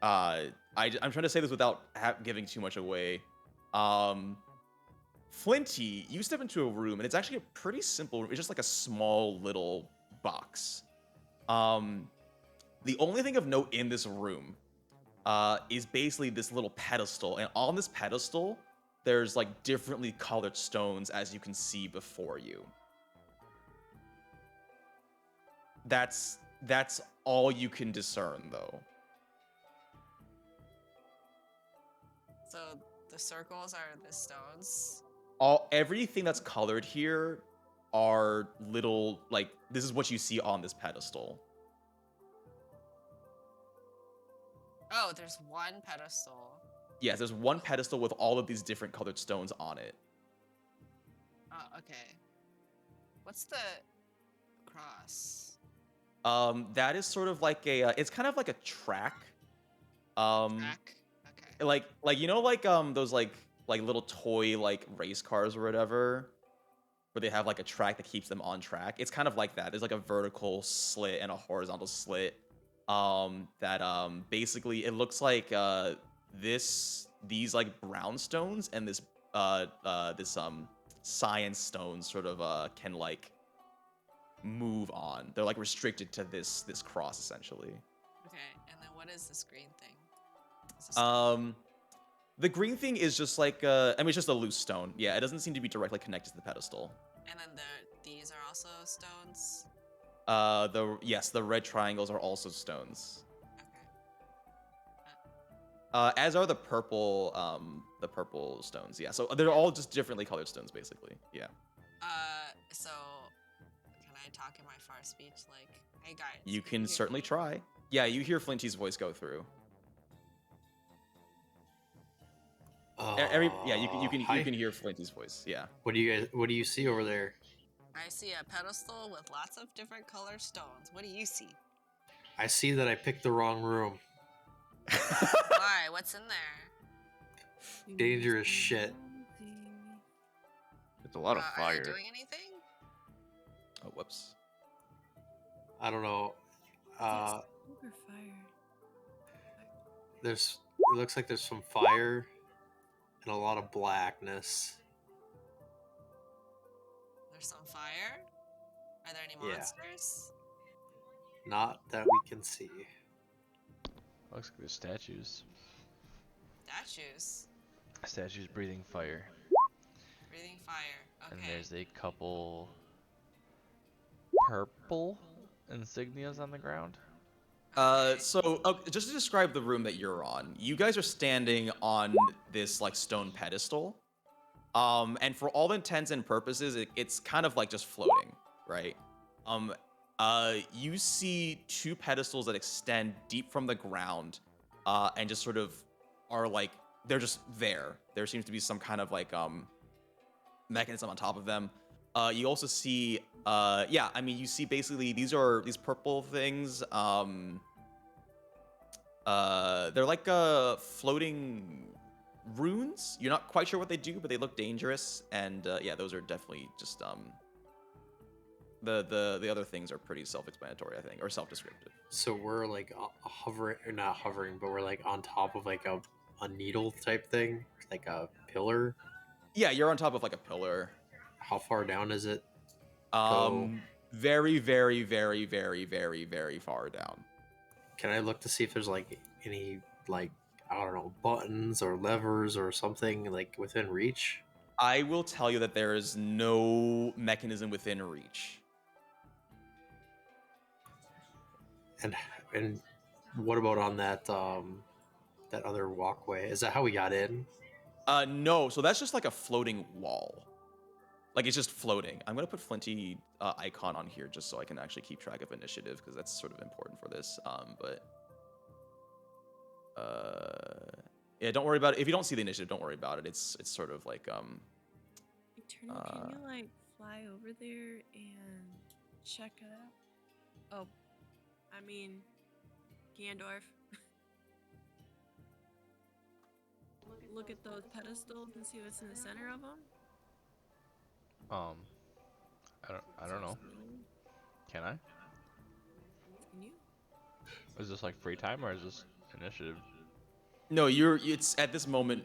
I'm trying to say this without giving too much away. Flinty, you step into a room, and it's actually a pretty simple room. It's just like a small little box. The only thing of note in this room is basically this little pedestal, and on this pedestal, there's like differently colored stones, as you can see before you. That's all you can discern, though. So the circles are the stones. Everything that's colored here are little, like, this is what you see on this pedestal. Oh, there's one pedestal. Yes, there's one pedestal with all of these different colored stones on it. Oh, okay. What's the cross? That is sort of like a, it's kind of like a track. Track? Okay. Like you know, like those like little toy like race cars or whatever, where they have like a track that keeps them on track. It's kind of like that. There's like a vertical slit and a horizontal slit. That basically it looks like these like brown stones and this science stones sort of can like move on. They're like restricted to this cross essentially. Okay, and then what is this green thing? Is this The green thing is just like I mean, it's just a loose stone. Yeah, it doesn't seem to be directly connected to the pedestal. and then these are also stones? The red triangles are also stones. Okay. As are the purple stones. Yeah, so they're all just differently colored stones, basically. Yeah. So can I talk in my far speech? Like, hey guys. You can hear certainly me? try. Yeah, you hear Flinty's voice go through. You can hear Flinty's voice. Yeah. What do you see over there? I see a pedestal with lots of different color stones. What do you see? I see that I picked the wrong room. Why? What's in there? Dangerous shit. It's a lot of Are fire. they doing anything? Oh, whoops. I don't know. Smoke or fire? It looks like there's some fire and a lot of blackness. There's some fire? Are there any Yeah. monsters? Not that we can see. Looks like there's statues. Statues. Statues breathing fire. Breathing fire. Okay. And there's a couple purple insignias on the ground. Just to describe the room that you're on, you guys are standing on this like stone pedestal, and for all intents and purposes, it's kind of like just floating, right? You see two pedestals that extend deep from the ground, and just sort of are like they're just there. There seems to be some kind of like mechanism on top of them. You also see Yeah, I mean, you see basically these purple things. They're like floating runes. You're not quite sure what they do, but they look dangerous. And yeah, those are definitely just the other things are pretty self-explanatory, I think, or self-descriptive. So we're like hovering, or not hovering, but we're like on top of like a needle type thing, like a pillar. Yeah, you're on top of like a pillar. How far down is it? Go. Very, very, very, very, very, very far down. Can I look to see if there's like any like, I don't know, buttons or levers or something like within reach? I will tell you that there is no mechanism within reach. And what about on that that other walkway? Is that how we got in? No, so that's just like a floating wall. Like it's just floating. I'm gonna put Flinty icon on here just so I can actually keep track of initiative because that's sort of important for this. Yeah, don't worry about it. If you don't see the initiative, don't worry about it. It's sort of like Eternal, can you like fly over there and check it out? Oh, I mean, Ganondorf. Look at those pedestals and see what's in the center of them. I don't know. Can I? Can you? Is this like free time or is this initiative? no, it's at this moment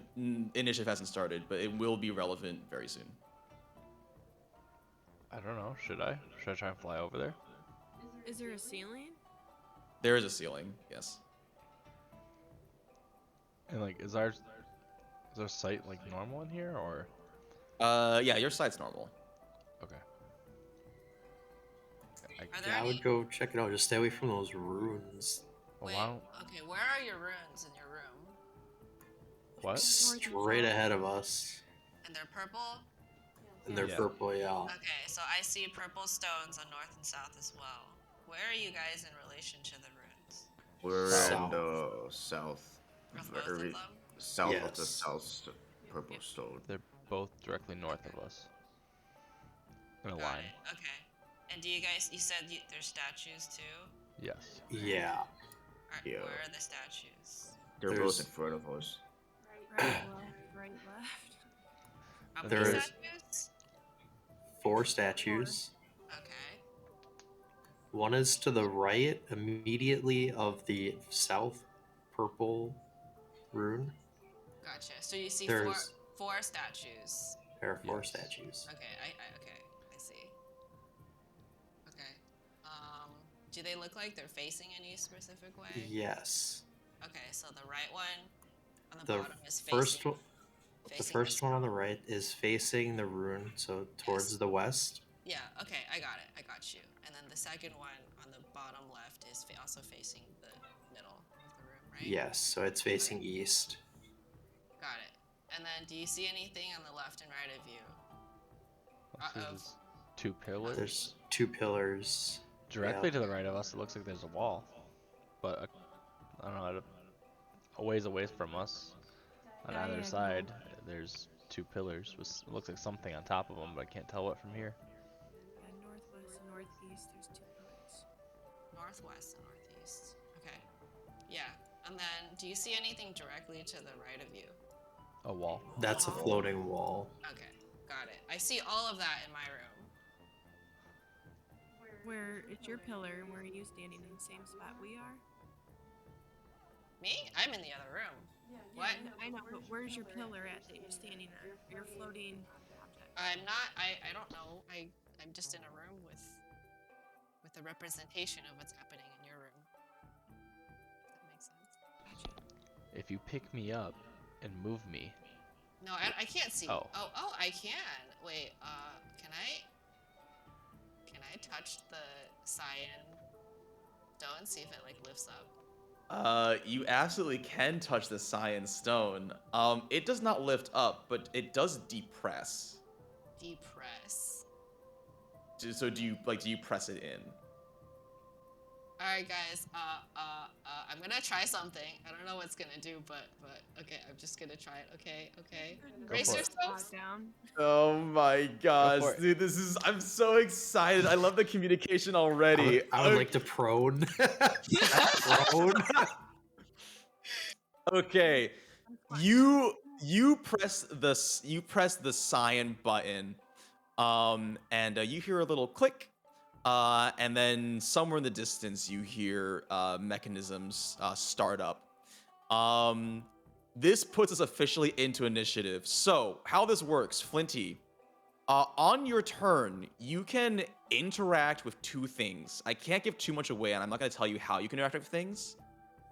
initiative hasn't started, but it will be relevant very soon. I don't know. Should I try and fly over there? Is there a ceiling? There is a ceiling, yes. And like, is our sight like normal in here or? Yeah, your sight's normal. Okay. Are there Yeah, I any? would go check it out. Just stay away from those runes. Well, Wait, why don't? okay, where are your runes in your room? What? Straight ahead of us. And they're purple? And they're Yeah. purple, yeah. Okay, so I see purple stones on north and south as well. Where are you guys in relation to the runes? We're South. in the south, Of both of very them? south of the Yes. purple stone. They're both directly north of us. In a Got line. it, okay. And do you guys, you said there's statues too? Yes. Yeah. Yeah. Where are the statues? They're There's- both in front of us. Right, left, right, left. How There many is- statues? 4 statues. Okay. One is to the right, immediately of the south purple rune. Gotcha. So you see There's- four statues. There are 4 Yes. statues. Okay, I see. Okay. Do they look like they're facing any specific way? Yes. Okay, so the right one on the, The bottom is facing. first one, the facing first this one on the right is facing the rune, so towards Yes. the west. Yeah. Okay, I got it. I got you. And then the second one on the bottom left is also facing the middle of the room, right? Yes, so it's facing east. Got it. And then, do you see anything on the left and right of you? Looks like Uh-oh. there's 2 pillars. There's 2 pillars. Directly yeah. to the right of us, it looks like there's a wall. But I don't know, a ways away from us, on either Diagonal. side, there's 2 pillars with it looks like something on top of them, but I can't tell what from here. Yeah, northwest and northeast, there's 2 pillars. Northwest and northeast. Okay. Yeah. And then, do you see anything directly to the right of you? A wall. That's a floating wall. Okay, got it. I see all of that in my room. Where it's your pillar, and where are you standing in the same spot we are? Me? I'm in the other room. What? Yeah, I know, but where's your pillar at that you're standing at? Your floating object. I'm not. I don't know. I'm just in a room with a representation of what's happening in your room. Does that make sense? Gotcha. If you pick me up and move me, No, I can't see. Oh. Oh, I can. Wait. Can I touch the cyan stone? See if it like lifts up. You absolutely can touch the cyan stone. It does not lift up, but it does depress. Depress. So do you press it in? Alright, guys. I'm gonna try something. I don't know what's gonna do, but okay, I'm just gonna try it. Okay. Go Brace for it. yourselves. Down. Oh my gosh, for it. dude, I'm so excited. I love the communication already. I would like to prone. Prone. Okay, you press the cyan button, and you hear a little click, and then somewhere in the distance you hear mechanisms start up. This puts us officially into initiative. So how this works, Flinty, on your turn, you can interact with two things. I can't give too much away, and I'm not going to tell you how you can interact with things.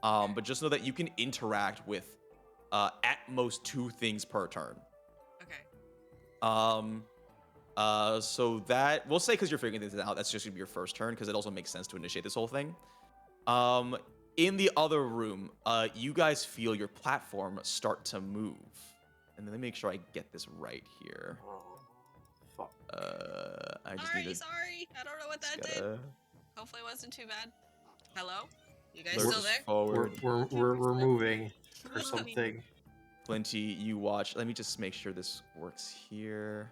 But just know that you can interact with at most two things per turn. Okay. So that we'll say because you're figuring things out, that's just gonna be your first turn because it also makes sense to initiate this whole thing. In the other room, you guys feel your platform start to move, and then let me make sure I get this right here. Oh, fuck. I just Sorry, need to. sorry. I don't know what that did. Hopefully it wasn't too bad. Hello? You guys Lurch still there? forward. We're moving or something. Flinty, you watch. Let me just make sure this works here.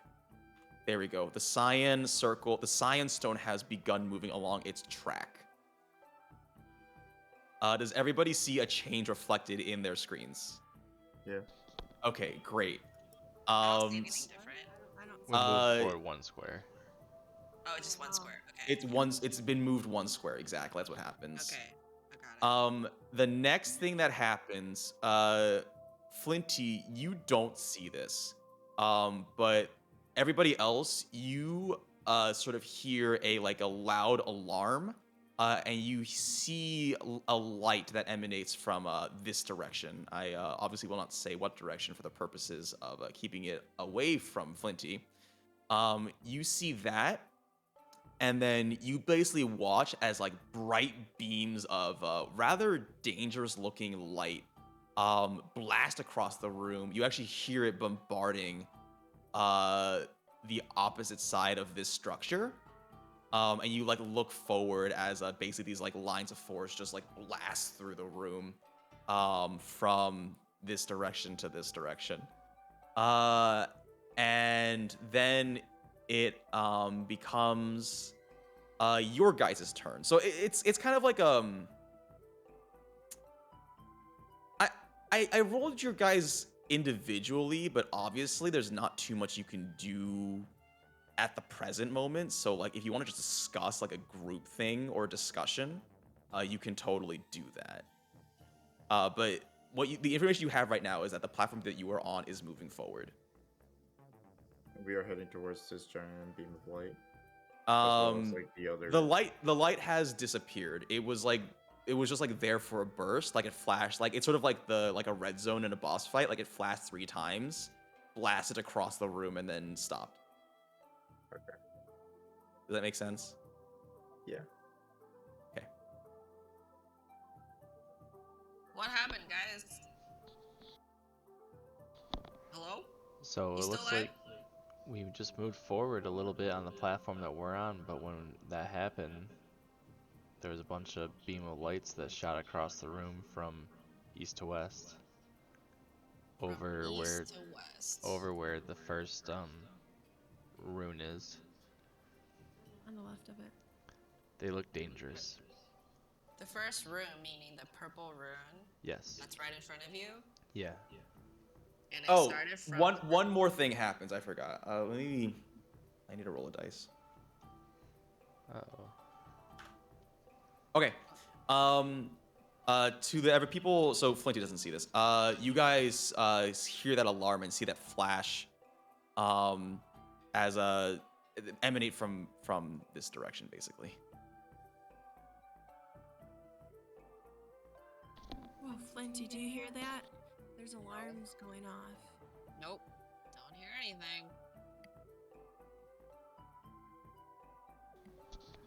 There we go. The cyan circle, the cyan stone has begun moving along its track. Does everybody see a change reflected in their screens? Yeah. Okay, great. I don't see anything different. I don't. We moved forward 1 square. Oh, just one square. Okay. It's been moved 1 square, exactly. That's what happens. Okay. I got it. The next thing that happens, Flinty, you don't see this. But everybody else, you sort of hear a loud alarm, and you see a light that emanates from this direction. I obviously will not say what direction for the purposes of keeping it away from Flinty. You see that, and then you basically watch as bright beams of rather dangerous looking light blast across the room. You actually hear it bombarding the opposite side of this structure. And you look forward as basically these lines of force just blast through the room from this direction to this direction. And then it becomes your guys' turn. So it's kind of like I rolled your guys individually, but obviously there's not too much you can do at the present moment. So if you want to just discuss a group thing or discussion, you can totally do that. But the information you have right now is that the platform that you are on is moving forward. We are heading towards this giant beam of light. As well as, the other. The light has disappeared. It was just there for a burst, it flashed. It's sort of like a red zone in a boss fight. It flashed 3 times, blasted across the room, and then stopped. Okay. Does that make sense? Yeah. Okay. What happened, guys? Hello? So You it still looks there? like we just moved forward a little bit on the platform that we're on, but when that happened, there was a bunch of beam of lights that shot across the room from east to west. Over where the first rune is. On the left of it. They look dangerous. The first rune, meaning the purple rune, Yes. that's right in front of you? Yeah. And it started from... one more thing happens. I forgot. I need to roll a dice. Uh-oh. Okay. To the other people, so Flinty doesn't see this. You guys hear that alarm and see that flash, as emanate from this direction, basically. Whoa, Flinty, do you hear that? There's alarms going off. Nope. Don't hear anything.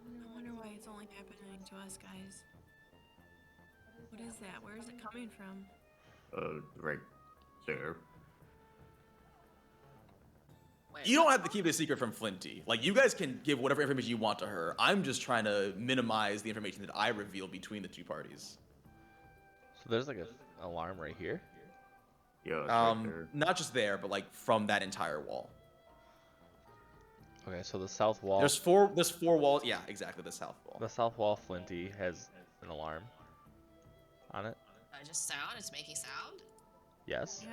I wonder why it's only happening to us, guys. What is that? Where is it coming from? Right there. Where? You don't have to keep it a secret from Flinty. Like, you guys can give whatever information you want to her. I'm just trying to minimize the information that I reveal between the two parties. So there's like an alarm right here. Yeah, it's right there. Not just there, but like from that entire wall. Okay, so the south wall. There's four walls. Yeah, exactly, the south wall. The south wall, Flinty, has an alarm on it. Just sound? It's making sound? Yes. Yeah.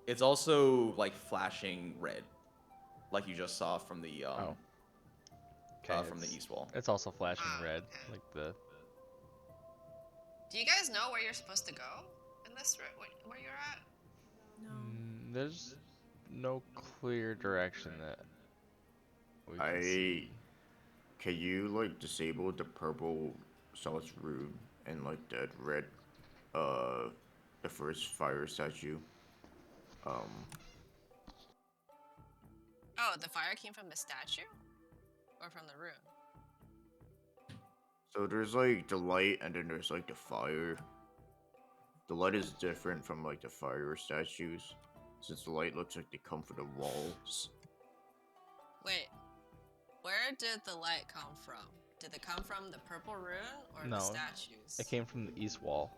It's also like flashing red, like you just saw from the from the east wall. It's also flashing red, okay. like the. Do you guys know where you're supposed to go in this where you're at? No. There's no clear direction that we can see. Can you like disable the purple sauce rune and like that red, the first fire statue? Oh, the fire came from the statue? Or from the rune? So there's like the light and then there's like the fire. The light is different from like the fire statues, since the light looks like they come from the walls. Wait, where did the light come from? Did it come from the purple rune or No, the statues? It came from the east wall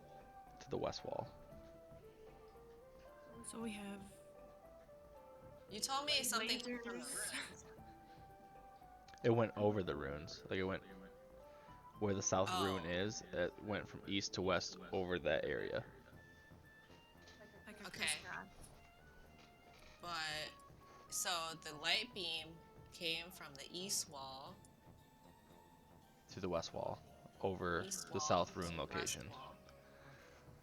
to the west wall. So we have. You told me something came from the lasers. runes. It went over the runes. Like it went where the south rune is. It went from east to west over that area. Like a Okay. crisscross. But so the light beam came from the east wall To the west wall, over east the wall south to rune the west location. wall.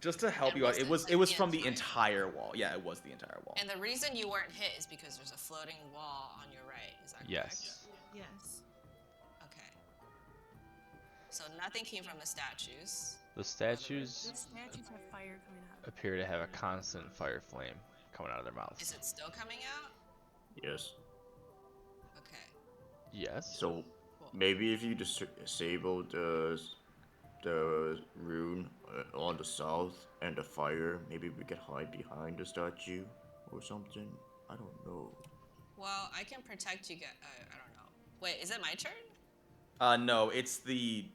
Just to help And you out, was it it was like it was the from the entire- entire wall. Yeah, it was the entire wall. And the reason you weren't hit is because there's a floating wall on your right. Is that correct? Yes. Yes. Okay. So nothing came from the statues. The statues The statues have fire coming out. appear to have a constant fire flame coming out of their mouths. Is it still coming out? Yes. Okay. Yes. So Cool. maybe if you disable the rune on the south and the fire, maybe we could hide behind the statue or something. I don't know. Well, I can protect you guys. I don't know. Wait, is it my turn? No, it's the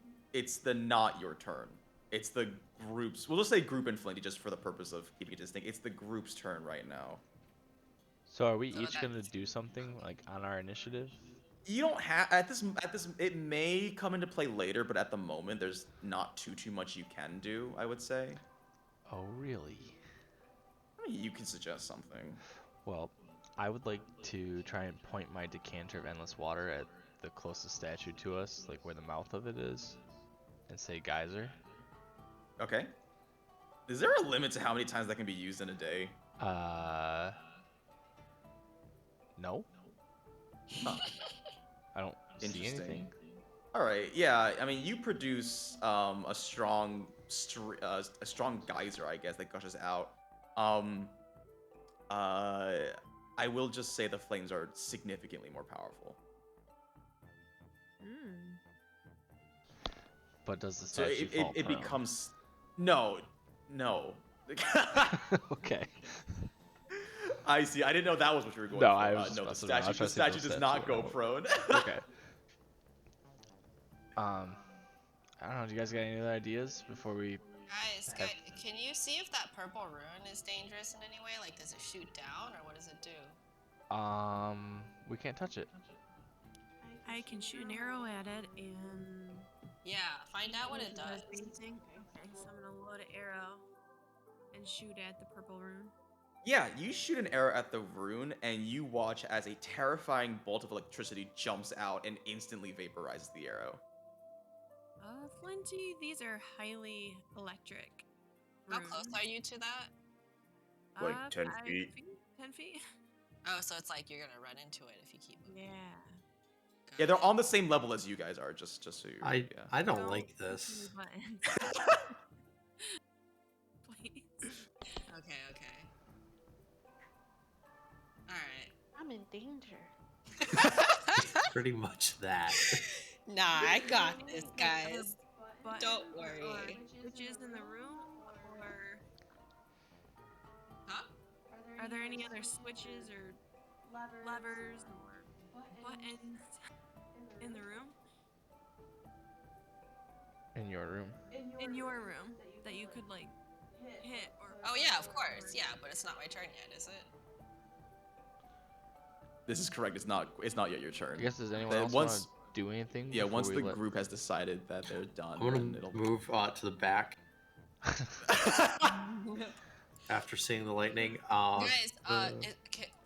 not your turn. It's the group's. We'll just say group and Flinty just for the purpose of keeping it distinct. It's the group's turn right now. So are we So each gonna that's- do something like on our initiative? You don't have at this. It may come into play later, but at the moment, there's not too much you can do. I would say. Oh really? I mean, you can suggest something. Well, I would like to try and point my decanter of endless water at the closest statue to us, like where the mouth of it is, and say geyser. Okay. Is there a limit to how many times that can be used in a day? No. Huh. I don't see Interesting. anything. All right. Yeah. I mean, you produce a strong geyser, I guess, that gushes out. I will just say the flames are significantly more powerful. Mm. But does the So statue fall it prone? becomes no. Okay. I see. I didn't know that was what you were going No, for. I was just no, the messing around. I was statue, trying the to see statue if does the not statue go would prone. Okay. I don't know. Do you guys got any other ideas before we? Guys, Have- can you see if that purple rune is dangerous in any way? Like, does it shoot down, or what does it do? We can't touch it. I can shoot an arrow at it and. Yeah, find out what it If does. anything. Okay, so I'm gonna load an arrow and shoot at the purple rune. Yeah, you shoot an arrow at the rune, and you watch as a terrifying bolt of electricity jumps out and instantly vaporizes the arrow. Flinty, these are highly electric. How close runes. are you to that? Like 10 5 feet? 10 feet? Oh, so it's like you're gonna run into it if you keep moving. Yeah. Got Yeah, they're it. on the same level as you guys are. Just so you. I Yeah. I don't Don't like push this. any buttons, Please. Okay. All right. I'm in danger. Pretty much that. Nah, I got Any this, other guys. buttons Don't or worry. switches in the room, or Huh? are there any other switches or levers or buttons in the room? In your room. In your room that you could like hit or Oh yeah, of course. Yeah, but it's not my turn yet, is it? This is correct. It's not yet your turn. I guess does anyone Then else once- want to do anything? Yeah, before once we the let- group has decided that they're done, I'm then gonna it'll move to the back after seeing the lightning. Guys,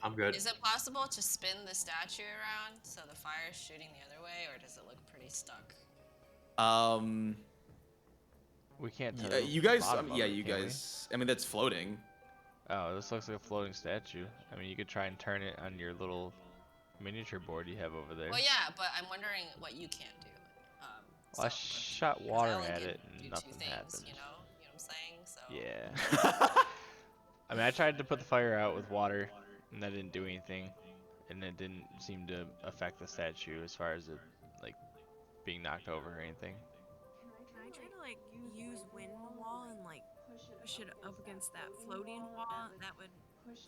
I'm good. is it possible to spin the statue around so the fire's shooting the other way, or does it look pretty stuck? We can't tell. You guys, bottom of yeah, it, you can we? guys. I mean, that's floating. Oh, this looks like a floating statue. I mean, you could try and turn it on your little miniature board you have over there. Well, yeah, but I'm wondering what you can't do. Well, I shot water only at can it do and two nothing things, happened. You know what I'm saying? So. Yeah. I mean, I tried to put the fire out with water, and that didn't do anything, and it didn't seem to affect the statue as far as it, like, being knocked over or anything. Can I try to like use wind wall and like push it up against that floating wall? That would push.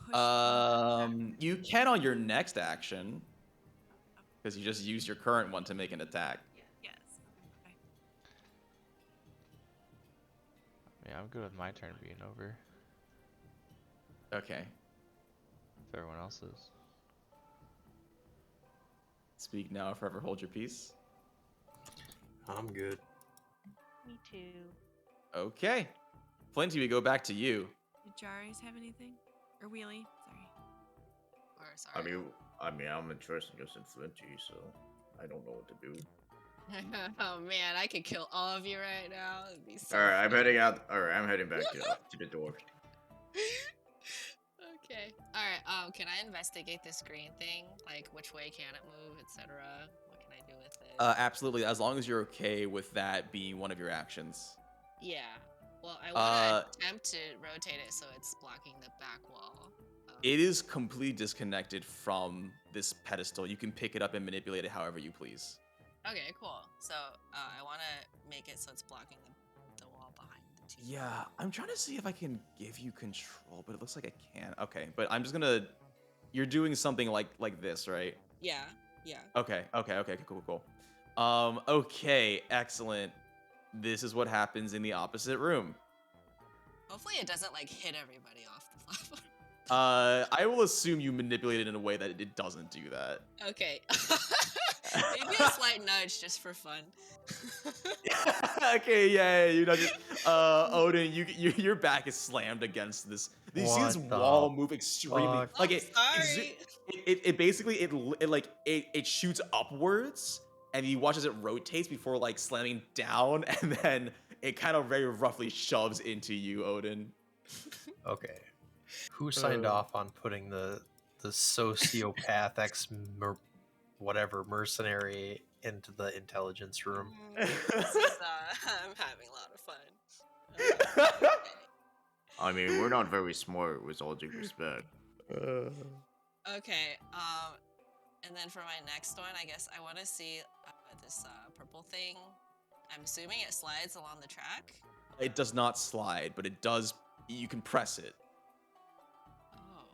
You can on your next action, because you just used your current one to make an attack. Yes. Okay. Yeah, I'm good with my turn being over, Okay. if everyone else is. Speak now or forever hold your peace. I'm good. Me too. Okay. Flinty, we go back to you. Did Jarius have anything? Or Wheelie? Sorry. Or sorry. I'm interested just in Flinty, so I don't know what to do. Oh man, I could kill all of you right now. It'd be so. All right, I'm funny. heading out. All right, I'm heading back to the door. Okay. All right. Can I investigate this green thing? Like, which way can it move, etc. What can I do with it? Absolutely, as long as you're okay with that being one of your actions. Yeah. Well, I want to attempt to rotate it so it's blocking the back wall. It is completely disconnected from this pedestal. You can pick it up and manipulate it however you please. Okay, cool. So I want to make it so it's blocking the wall behind the two. Yeah, I'm trying to see if I can give you control, but it looks like I can. Okay, but I'm just gonna. You're doing something like this, right? Yeah. Yeah. Okay. Cool. Okay, excellent. This is what happens in the opposite room. Hopefully it doesn't like hit everybody off the platform. I will assume you manipulate it in a way that it doesn't do that. Okay. Maybe a slight nudge just for fun. Okay, yeah, you know, just, Odin, your back is slammed against this. You see this What the wall move extremely, fuck? like Sorry. it basically it shoots upwards, and you watch as it rotates before like slamming down, and then it kind of very roughly shoves into you, Odin. Okay. Who signed off on putting the sociopath whatever mercenary into the intelligence room? This is, I'm having a lot of fun. Okay. I mean, we're not very smart, with all due respect. Okay, and then for my next one, I guess I want to see this purple thing. I'm assuming it slides along the track. It does not slide, but it does. You can press it. Oh,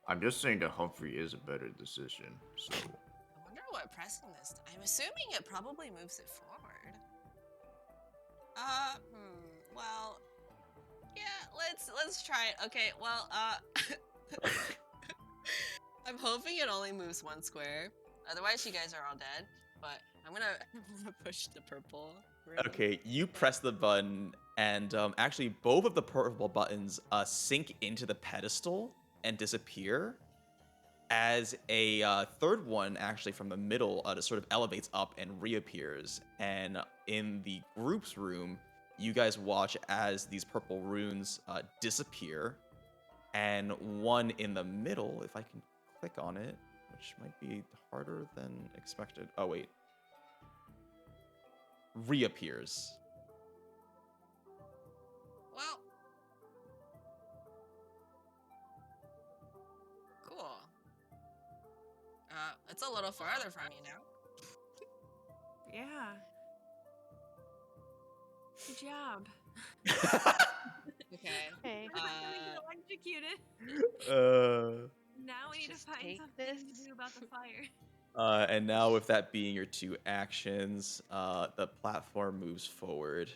I'm just saying that Humphrey is a better decision. So I wonder what pressing this. I'm assuming it probably moves it forward. Well, yeah. Let's try it. Okay. Well, I'm hoping it only moves one square. Otherwise, you guys are all dead. But I'm gonna push the purple. Okay, you press the button, and actually both of the purple buttons sink into the pedestal and disappear, as a third one actually from the middle just sort of elevates up and reappears. And in the group's room, you guys watch as these purple runes disappear, and one in the middle, if I can click on it, which might be harder than expected. Oh, wait. Reappears. Well, cool. It's a little farther from you now. Yeah. Good job. Okay. Okay. Electrocuted. Now we need to Just find take something this. to do about the fire. And now, with that being your 2 actions, the platform moves forward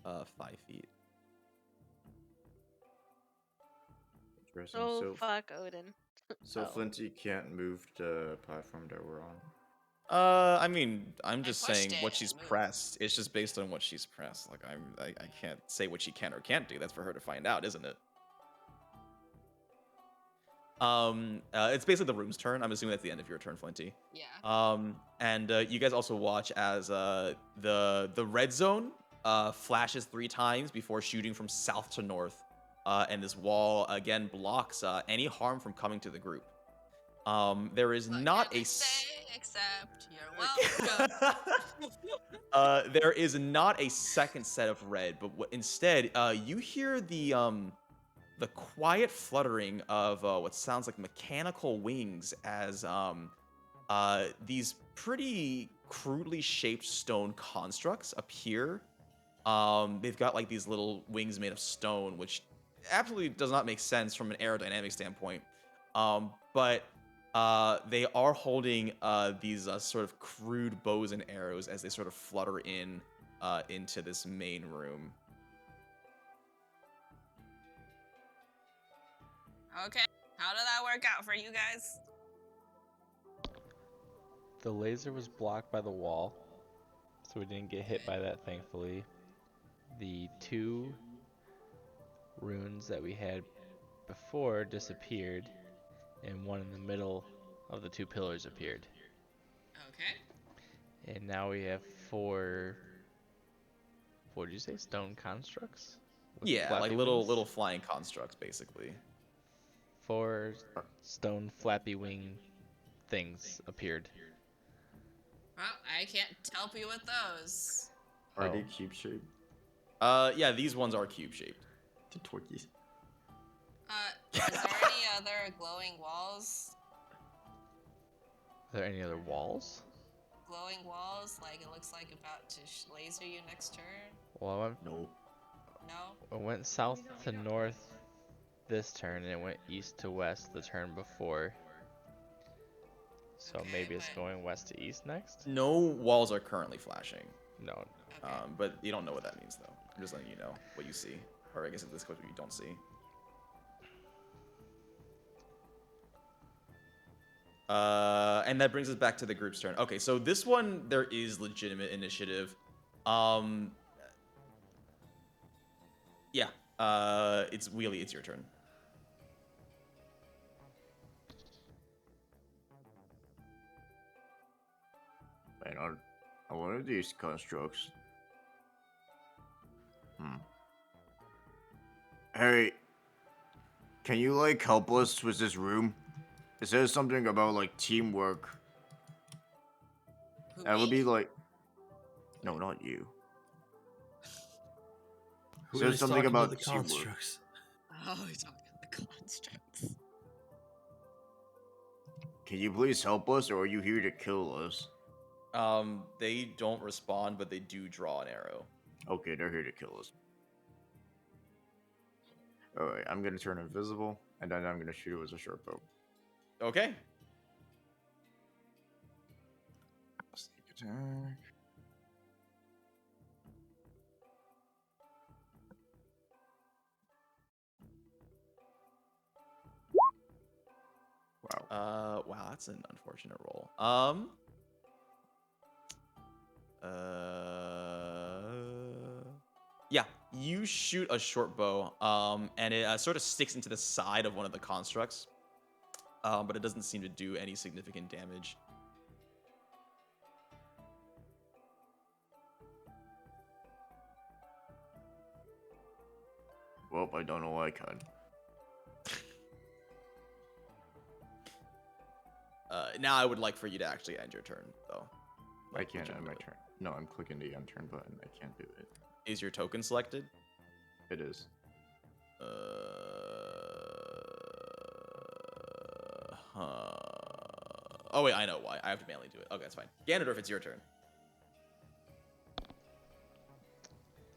5 feet. Interesting. Oh, So, fuck Odin. so Oh. Flinty can't move the platform that we're on. I mean, I'm just pushed saying what it, she's move. pressed. It's just based on what she's pressed. Like I can't say what she can or can't do. That's for her to find out, isn't it? It's basically the room's turn. I'm assuming that's the end of your turn, Flinty. Yeah. And you guys also watch as the red zone flashes 3 times before shooting from south to north, and this wall again blocks any harm from coming to the group. There is What not can a I say except you're welcome. there is not a second set of red, but instead you hear the quiet fluttering of what sounds like mechanical wings as these pretty crudely shaped stone constructs appear. They've got like these little wings made of stone, which absolutely does not make sense from an aerodynamic standpoint. But they are holding these sort of crude bows and arrows as they sort of flutter in into this main room. Okay. How did that work out for you guys? The laser was blocked by the wall, so we didn't get hit by that, thankfully. The 2 runes that we had before disappeared, and one in the middle of the 2 pillars appeared. Okay. And now we have 4, what did you say, stone constructs? With Yeah, like flappy little wings? little flying constructs, basically. 4 stone flappy wing things appeared. Well, I can't help you with those. Are they Oh. cube shaped? Yeah, these ones are cube shaped. The Twinkies. Is there any other glowing walls? Are there any other walls? Glowing walls, like it looks like about to laser you next turn? Well, No. No? I went south to north this turn, and it went east to west the turn before. So Okay, maybe it's but- going west to east next? No walls are currently flashing. No. Okay. But you don't know what that means, though. I'm just letting you know what you see. Or I guess in this case, what you don't see. And that brings us back to the group's turn. Okay, so this one, there is legitimate initiative. Yeah. It's Wheelie, it's your turn. Man, on one of these constructs. Hey, can you like help us with this room? It says something about like teamwork. Who, That would me? be like, no, not you. Who Says is something talking about the teamwork. constructs? Oh, you're talking about the constructs. Can you please help us, or are you here to kill us? They don't respond, but they do draw an arrow. Okay, they're here to kill us. Alright, I'm gonna turn invisible, and then I'm gonna shoot it with a short bow. Okay. Sneak attack. Wow. Wow, that's an unfortunate roll. Yeah, you shoot a short bow, and it sort of sticks into the side of one of the constructs, but it doesn't seem to do any significant damage. Well, I don't know I can. Now I would like for you to actually end your turn, though. I Like, can't end my legitimately. turn. No, I'm clicking the end turn button. I can't do it. Is your token selected? It is. Oh wait, I know why. I have to manually do it. Okay, that's fine. Ganondorf, it's your turn.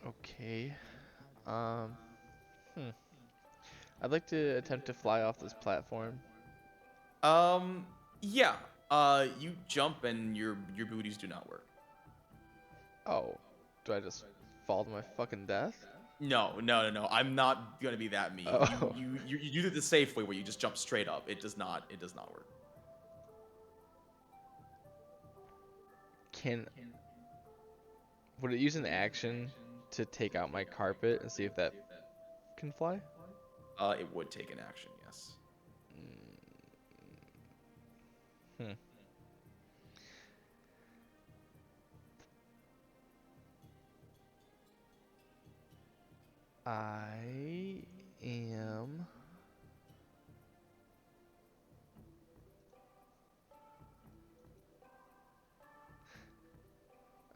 Okay. I'd like to attempt to fly off this platform Yeah. You jump and your booties do not work. Oh, do I just fall to my fucking death? No. I'm not gonna be that mean. Oh. You do it the safe way where you just jump straight up. It does not work. Would it use an action to take out my carpet and see if that can fly? It would take an action, yes. Hmm. I am.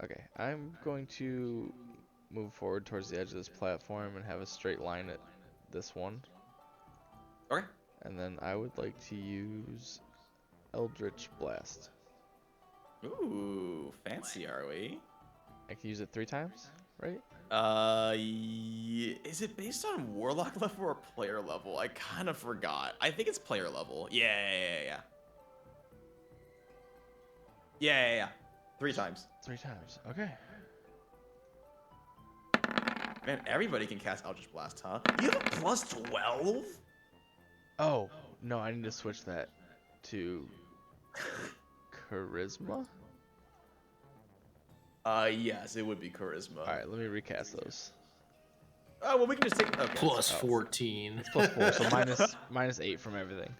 Okay, I'm going to move forward towards the edge of this platform and have a straight line at this one. Okay. And then I would like to use Eldritch Blast. Ooh, fancy, are we? I can use it 3 times, right? Is it based on Warlock level or player level? I kind of forgot. I think it's player level. Yeah. 3 times. 3 times, okay. Man, everybody can cast Eldritch Blast, huh? You have a plus 12? Oh, no, I need to switch that to Charisma? Yes, it would be Charisma. Alright, let me recast those. Oh, well, we can just take... Okay. Plus 14. It's plus 4, so minus 8 from everything.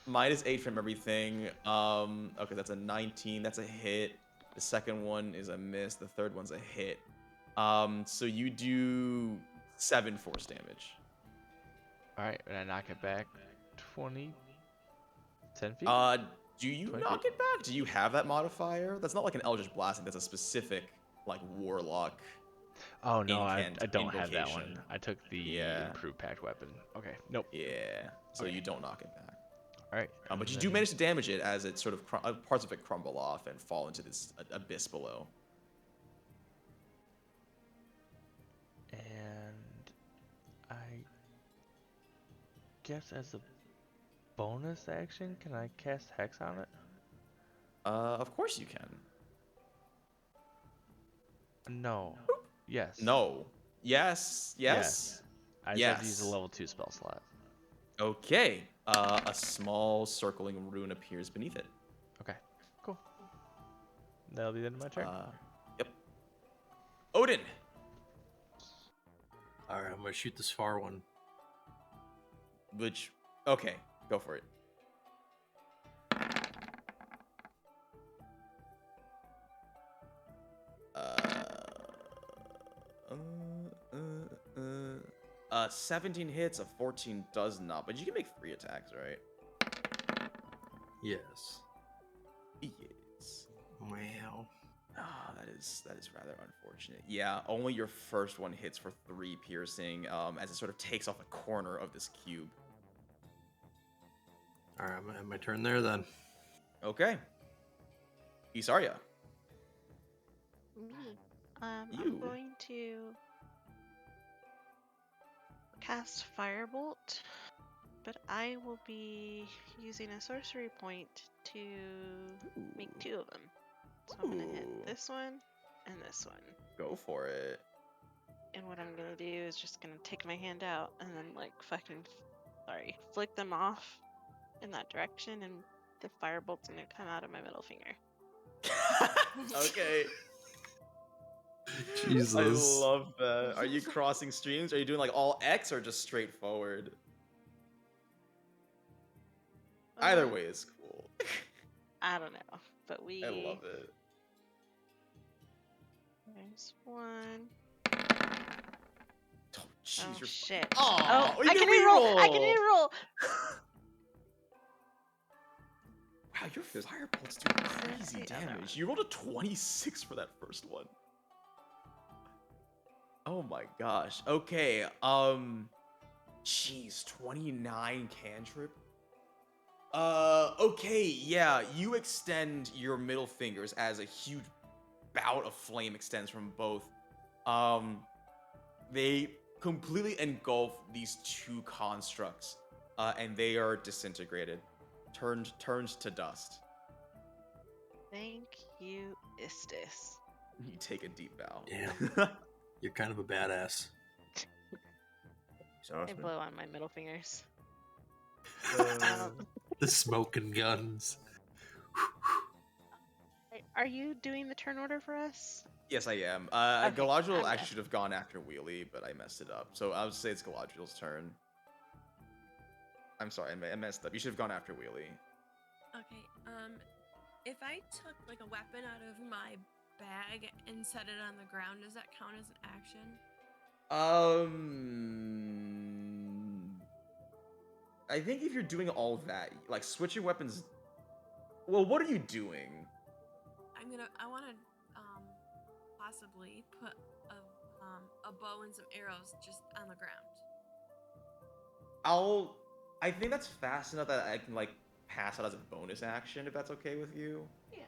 Minus 8 from everything. Okay, that's a 19. That's a hit. The second one is a miss. The third one's a hit. So you do 7 force damage. Alright, and I knock it back 10 feet? Do you 20 knock feet. it back? Do you have that modifier? That's not like an Eldritch Blasting. That's a specific, like, Warlock. Oh, no, I don't have that one. invocation. I took the improved packed weapon. Okay, nope. Yeah. So Okay. you don't knock it back. Alright. But you do manage to damage it as it sort of parts of it crumble off and fall into this abyss below. And I guess as a bonus action, can I cast Hex on it? Of course you can. No. Yes. No. Yes. I just have to use a level 2 spell slot. Okay. A small circling rune appears beneath it. Okay, cool. That'll be the end of my turn. Yep. Odin. Alright, I'm gonna shoot this far one. Which, okay, go for it. Uh, 17 hits, a 14 does not, but you can make 3 attacks, right? Yes. Yes. Wow. Ah, that is rather unfortunate. Yeah, only your first one hits for 3 piercing, as it sort of takes off a corner of this cube. Alright, I'm gonna have my turn there then. Okay. Isarya. Me. You. I'm going to cast Firebolt, but I will be using a sorcery point to make 2 of them. So I'm gonna hit Ooh. this one and this one. Go for it. And what I'm gonna do is just gonna take my hand out and then like flick them off in that direction, and the firebolt's gonna come out of my middle finger. Okay. Jesus. I love that. Are you crossing streams? Are you doing like all X or just straightforward? Either way is cool. I don't know, but I love it. There's one. Oh, jeez, Oh you're shit! Oh, you I can reroll. I can reroll! reroll. Wow, your firebolts do crazy Yeah, that damage. You rolled a 26 for that first one. Oh my gosh. Okay. Jeez, 29 cantrip. Okay, yeah. You extend your middle fingers as a huge bout of flame extends from both. They completely engulf these 2 constructs, and they are disintegrated. turns to dust. Thank you, Istis. You take a deep bow. Damn. You're kind of a badass. I Exhausted. blow on my middle fingers. The smoking guns. Are you doing the turn order for us? Yes, I am. Okay, Galadriel I'm actually done. should have gone after Wheelie, but I messed it up. So I would say it's Galadriel's turn. I'm sorry, I messed up. You should have gone after Wheelie. Okay, if I took like a weapon out of my bag and set it on the ground, does that count as an action? I think if you're doing all that, like switching weapons. Well, what are you doing? I want to possibly put a bow and some arrows just on the ground. I think that's fast enough that I can like pass it as a bonus action if that's okay with you. Yeah.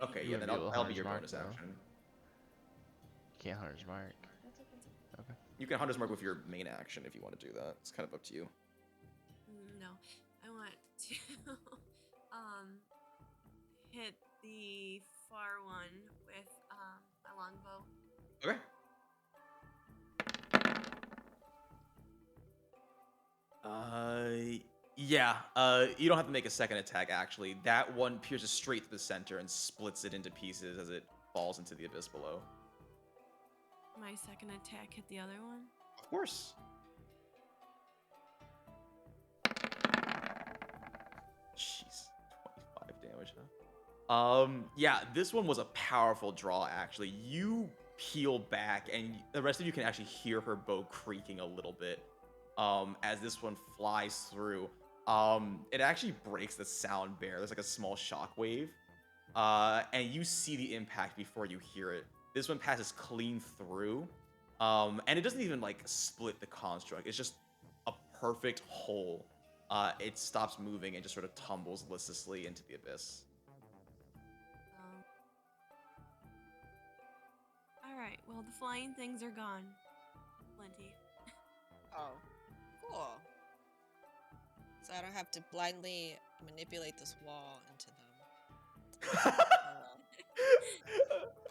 Okay, You yeah, wouldn't then be able to that'll be Hunter's your Mark, bonus though. action. You can't Hunter's Mark. Okay. You can Hunter's Mark with your main action if you want to do that. It's kind of up to you. No, I want to hit the far one with my longbow. Okay. Yeah. You don't have to make a second attack. Actually, that one pierces straight to the center and splits it into pieces as it falls into the abyss below. My second attack hit the other one. Of course. Jeez, 25 damage, huh? Yeah, this one was a powerful draw, actually. You peel back, and the rest of you can actually hear her bow creaking a little bit as this one flies through. It actually breaks the sound barrier. There's like a small shockwave, and you see the impact before you hear it. This one passes clean through, and it doesn't even like split the construct. It's just a perfect hole. It stops moving and just sort of tumbles listlessly into the abyss. Alright, well, the flying things are gone. Plenty. Oh, cool. So I don't have to blindly manipulate this wall into them.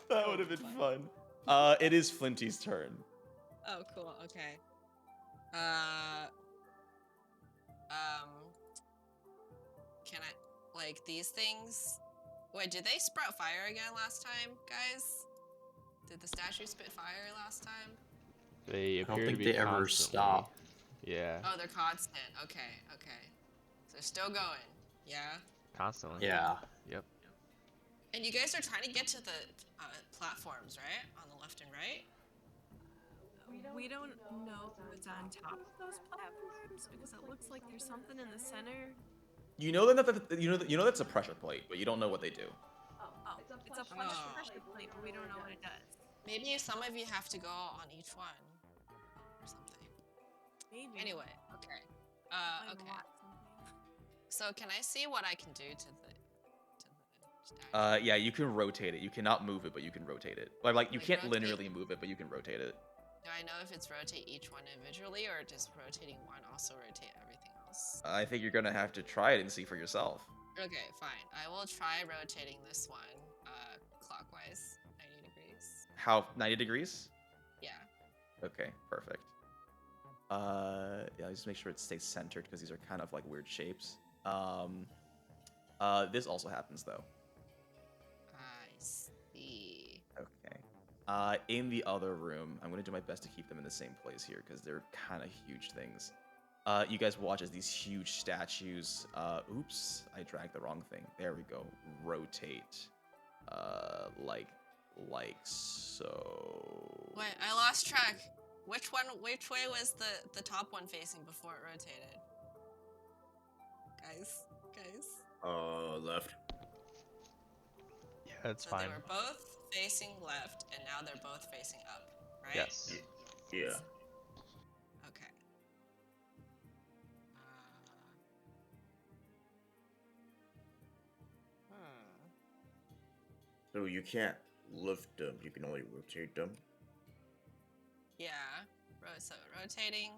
That would have been fun. It is Flinty's turn. Oh, cool. Okay. Can I, like, these things? Wait, did they sprout fire again last time, guys? Did the statue spit fire last time? They I don't appear to think be they ever constantly. stop. Yeah, Oh, they're constant. Okay, okay. So they're still going. Yeah? constantly. Yeah. Yep. And you guys are trying to get to the platforms, right? On the left and right? We don't know what's on top of those platforms because it looks like there's something in the center. You know that you know that's a pressure plate, but you don't know what they do. Oh, it's a pressure plate, but we don't know what it does. Maybe some of you have to go on each one. Or something. Maybe. Anyway, okay. Might Okay. unlock something. So can I see what I can do to the statue? Yeah, you can rotate it. You cannot move it, but you can rotate it. Like you Like can't rotate? linearly move it, but you can rotate it. Do I know if it's rotate each one individually or does rotating one also rotate everything else? I think you're gonna have to try it and see for yourself. Okay, fine. I will try rotating this one clockwise, 90 degrees. How 90 degrees? Yeah. Okay, perfect. Yeah, just make sure it stays centered because these are kind of like weird shapes. This also happens though. I see. Okay. In the other room, I'm gonna do my best to keep them in the same place here because they're kind of huge things. You guys watch as these huge statues. Oops, I dragged the wrong thing. There we go. Rotate. Like so. Wait, I lost track. Which way was the top one facing before it rotated? Guys. Left. Yeah, that's So fine. they were both facing left, and now they're both facing up, right? Yes. Yeah. Okay. So you can't lift them. You can only rotate them. Yeah. So rotating.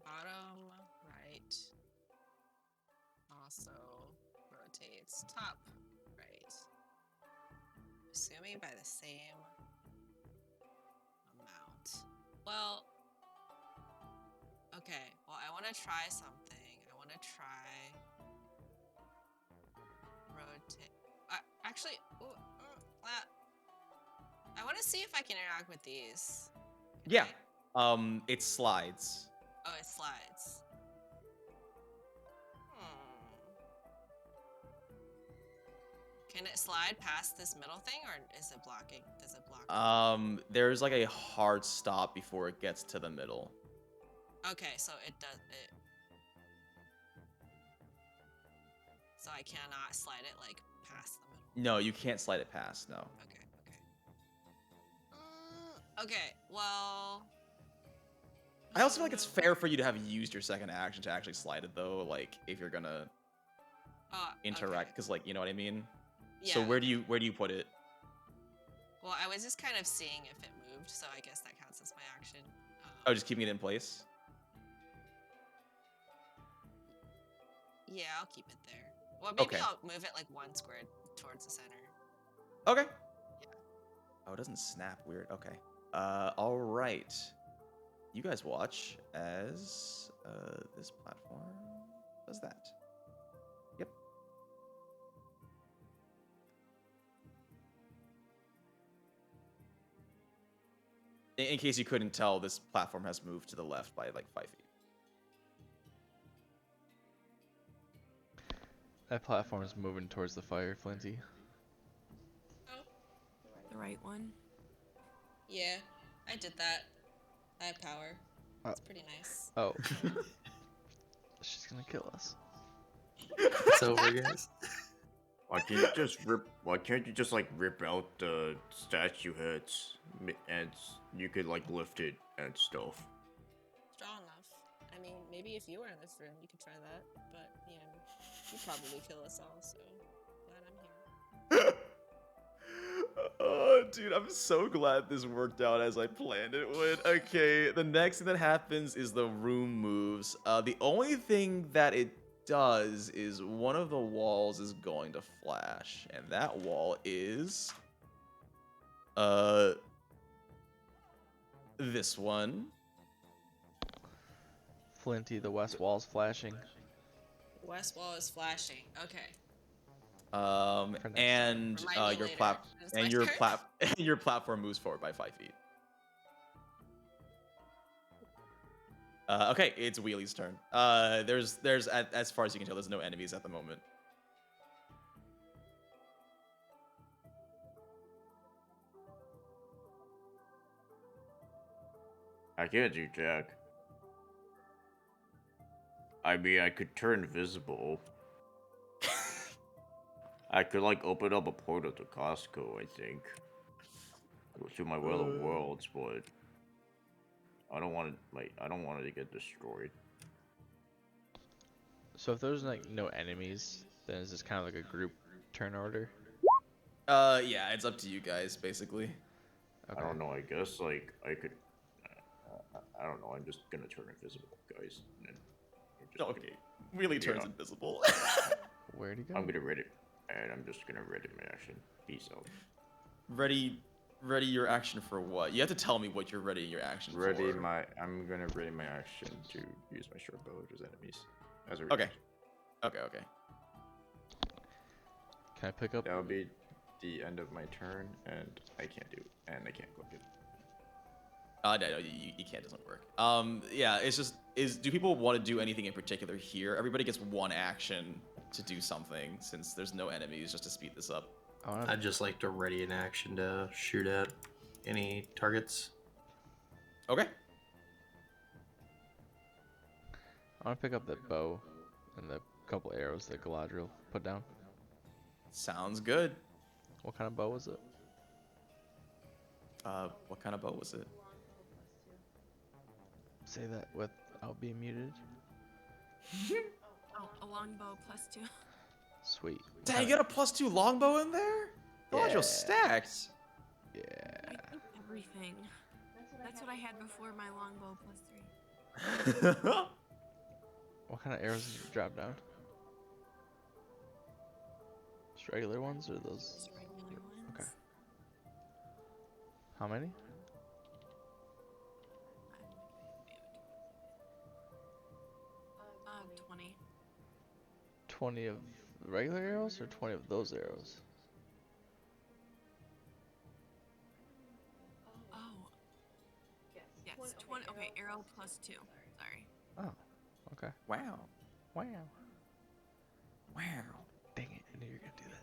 Bottom right. also rotates top right. Assuming by the same amount. Well, okay. Well, I want to try something. I want to try rotate. Actually, I want to see if I can interact with these. Can Yeah. I? It slides. Oh, it slides. Can it slide past this middle thing, or is it blocking? Does it block? There's like a hard stop before it gets to the middle. Okay, so it does it. So I cannot slide it like past the middle. No, you can't slide it past. No. Okay. Okay. Well. I also feel like it's fair for you to have used your second action to actually slide it, though. Like if you're gonna interact, because like you know what I mean. Yeah. So where do you put it? Well, I was just kind of seeing if it moved, so I guess that counts as my action. Oh, just keeping it in place. Yeah, I'll keep it there. Well, maybe Okay. I'll move it like 1 square towards the center. Okay. Yeah. Oh, it doesn't snap. Weird. Okay. All right. You guys watch as this platform does that. Yep. In case you couldn't tell, this platform has moved to the left by like 5 feet. That platform is moving towards the fire, Flinty. Oh. The right one. Yeah, I did that. I have power. Oh. It's pretty nice. Oh. She's gonna kill us. It's over, guys. Why can't you just like rip out the statue heads and you could like lift it and stuff? Strong enough. I mean, maybe if you were in this room, you could try that. But, you know, you'd probably kill us all, so glad I'm here. Oh, dude, I'm so glad this worked out as I planned it would. Okay, the next thing that happens is the room moves. The only thing that it does is one of the walls is going to flash, and that wall is this one. Flinty, the west wall's flashing. West wall is flashing. Okay. And Remind me your later. It's my turn. your platform moves forward by 5 feet. Okay, it's Wheely's turn. There's as far as you can tell, there's no enemies at the moment. I can't do jack. I mean, I could turn invisible. I could like open up a portal to Costco, I think. Go to my Well of Worlds, but I don't want it to get destroyed. So if there's like no enemies, then is this kind of like a group turn order? Yeah, it's up to you guys, basically. Okay. I don't know. I guess like I could. I don't know. I'm just gonna turn invisible, guys. And Okay, Wheely turns Yeah. invisible. Where'd he go? I'm gonna read it, and I'm just gonna read it in action. Peace out. Ready your action for what? You have to tell me what you're ready your action for. I'm gonna ready my action to use my short bow as enemies. As a Okay. Okay. Can I pick up? That'll be the end of my turn, and I can't click it. No, you can't. Doesn't work. Yeah, it's just do people want to do anything in particular here? Everybody gets one action to do something since there's no enemies, just to speed this up. I'd just like to ready an action to shoot at any targets. Okay. I want to pick up that bow and the couple arrows that Galadriel put down. Sounds good. What kind of bow was it? What kind of bow was it? Say that without being muted. Oh, a longbow +2. Sweet. Dang, you got a +2 longbow in there? Galadriel Yeah. stacked. Yeah. I think everything. That's what I had before my longbow +3. What kind of arrows did you drop down? regular ones or those? Just regular ones. Okay. How many? I'm 20. 20 of regular arrows or 20 of those arrows? Oh. Yes, 20. Okay, arrow plus 2. Sorry. Oh, okay. Wow. Wow. Wow. Dang it, I knew you were gonna do that.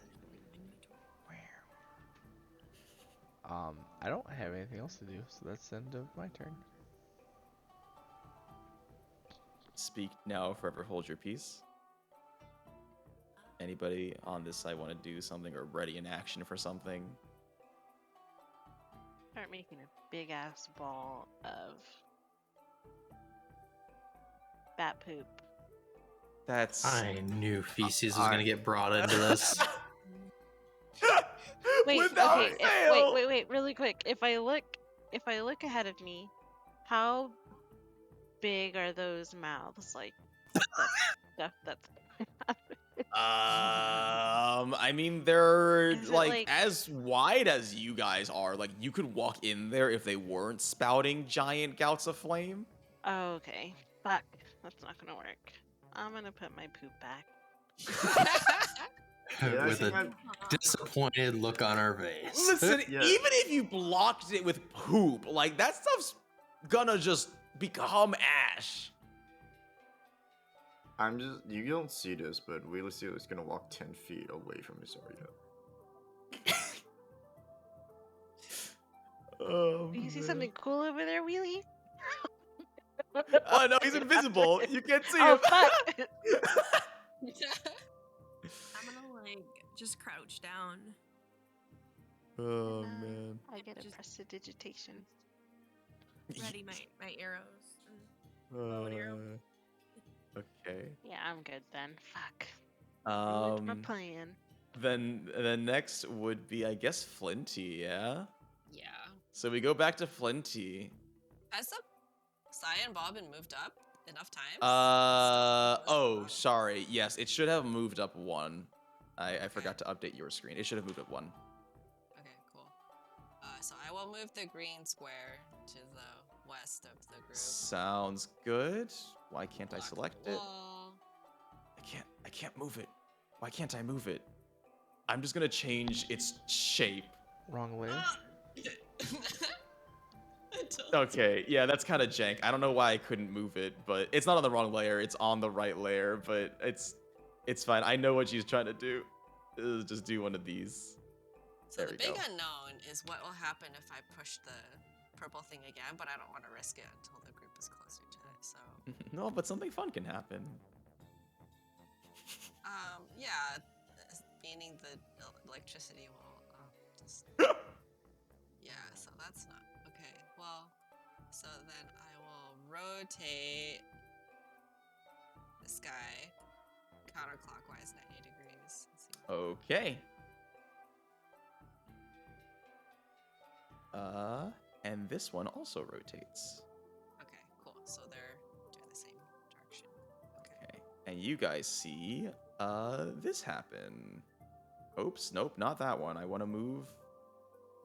Wow. I don't have anything else to do, so that's the end of my turn. Speak now, forever hold your peace. Anybody on this side want to do something or ready in action for something? Start making a big ass ball of bat poop. That's I knew feces was gonna get brought into this. Wait, Without okay, fail. wait, really quick. If I look ahead of me, how big are those mouths? Like that's I mean, they're Is it like as wide as you guys are. Like, you could walk in there if they weren't spouting giant gouts of flame. Oh, okay. Fuck, that's not gonna work. I'm gonna put my poop back. Yeah, I With think a disappointed look on her face. Listen, Yeah. even if you blocked it with poop, like, that stuff's gonna just become ash. You don't see this, but Wheelie Seal is gonna walk 10 feet away from Isarya. Oh, You see something cool over there, Wheelie? Oh no, he's invisible. You can't see Oh him. fuck! I'm gonna like just crouch down. Oh man. I get a Just- prestidigitation. Ready my arrows. And Uh, an arrow. okay. Yeah, I'm good then. Fuck. Ruined my plan. Then next would be, I guess, Flinty. Yeah. Yeah. So we go back to Flinty. Has the Sai and Bobbin moved up enough times? Oh, sorry. Yes, it should have moved up one. I forgot to update your screen. It should have moved up one. Okay, cool. So I will move the green square to the west of the group. Sounds good. Why can't I Block the select it? wall. I can't move it. Why can't I move it? I'm just gonna change its shape. Wrong layer. Okay, yeah, that's kind of jank. I don't know why I couldn't move it, but it's not on the wrong layer. It's on the right layer, but it's fine. I know what she's trying to do. Just do one of these. So There the we big go. unknown is what will happen if I push the purple thing again, but I don't want to risk it until the group is closer to it. So, No, but something fun can happen. yeah, meaning the electricity will just. Yeah, so that's not okay. Well, so then I will rotate this guy counterclockwise 90 degrees. Let's see. Okay. And this one also rotates. Okay, cool. So they're doing the same direction. Okay. And you guys see, this happen. Oops, nope, not that one. I want to move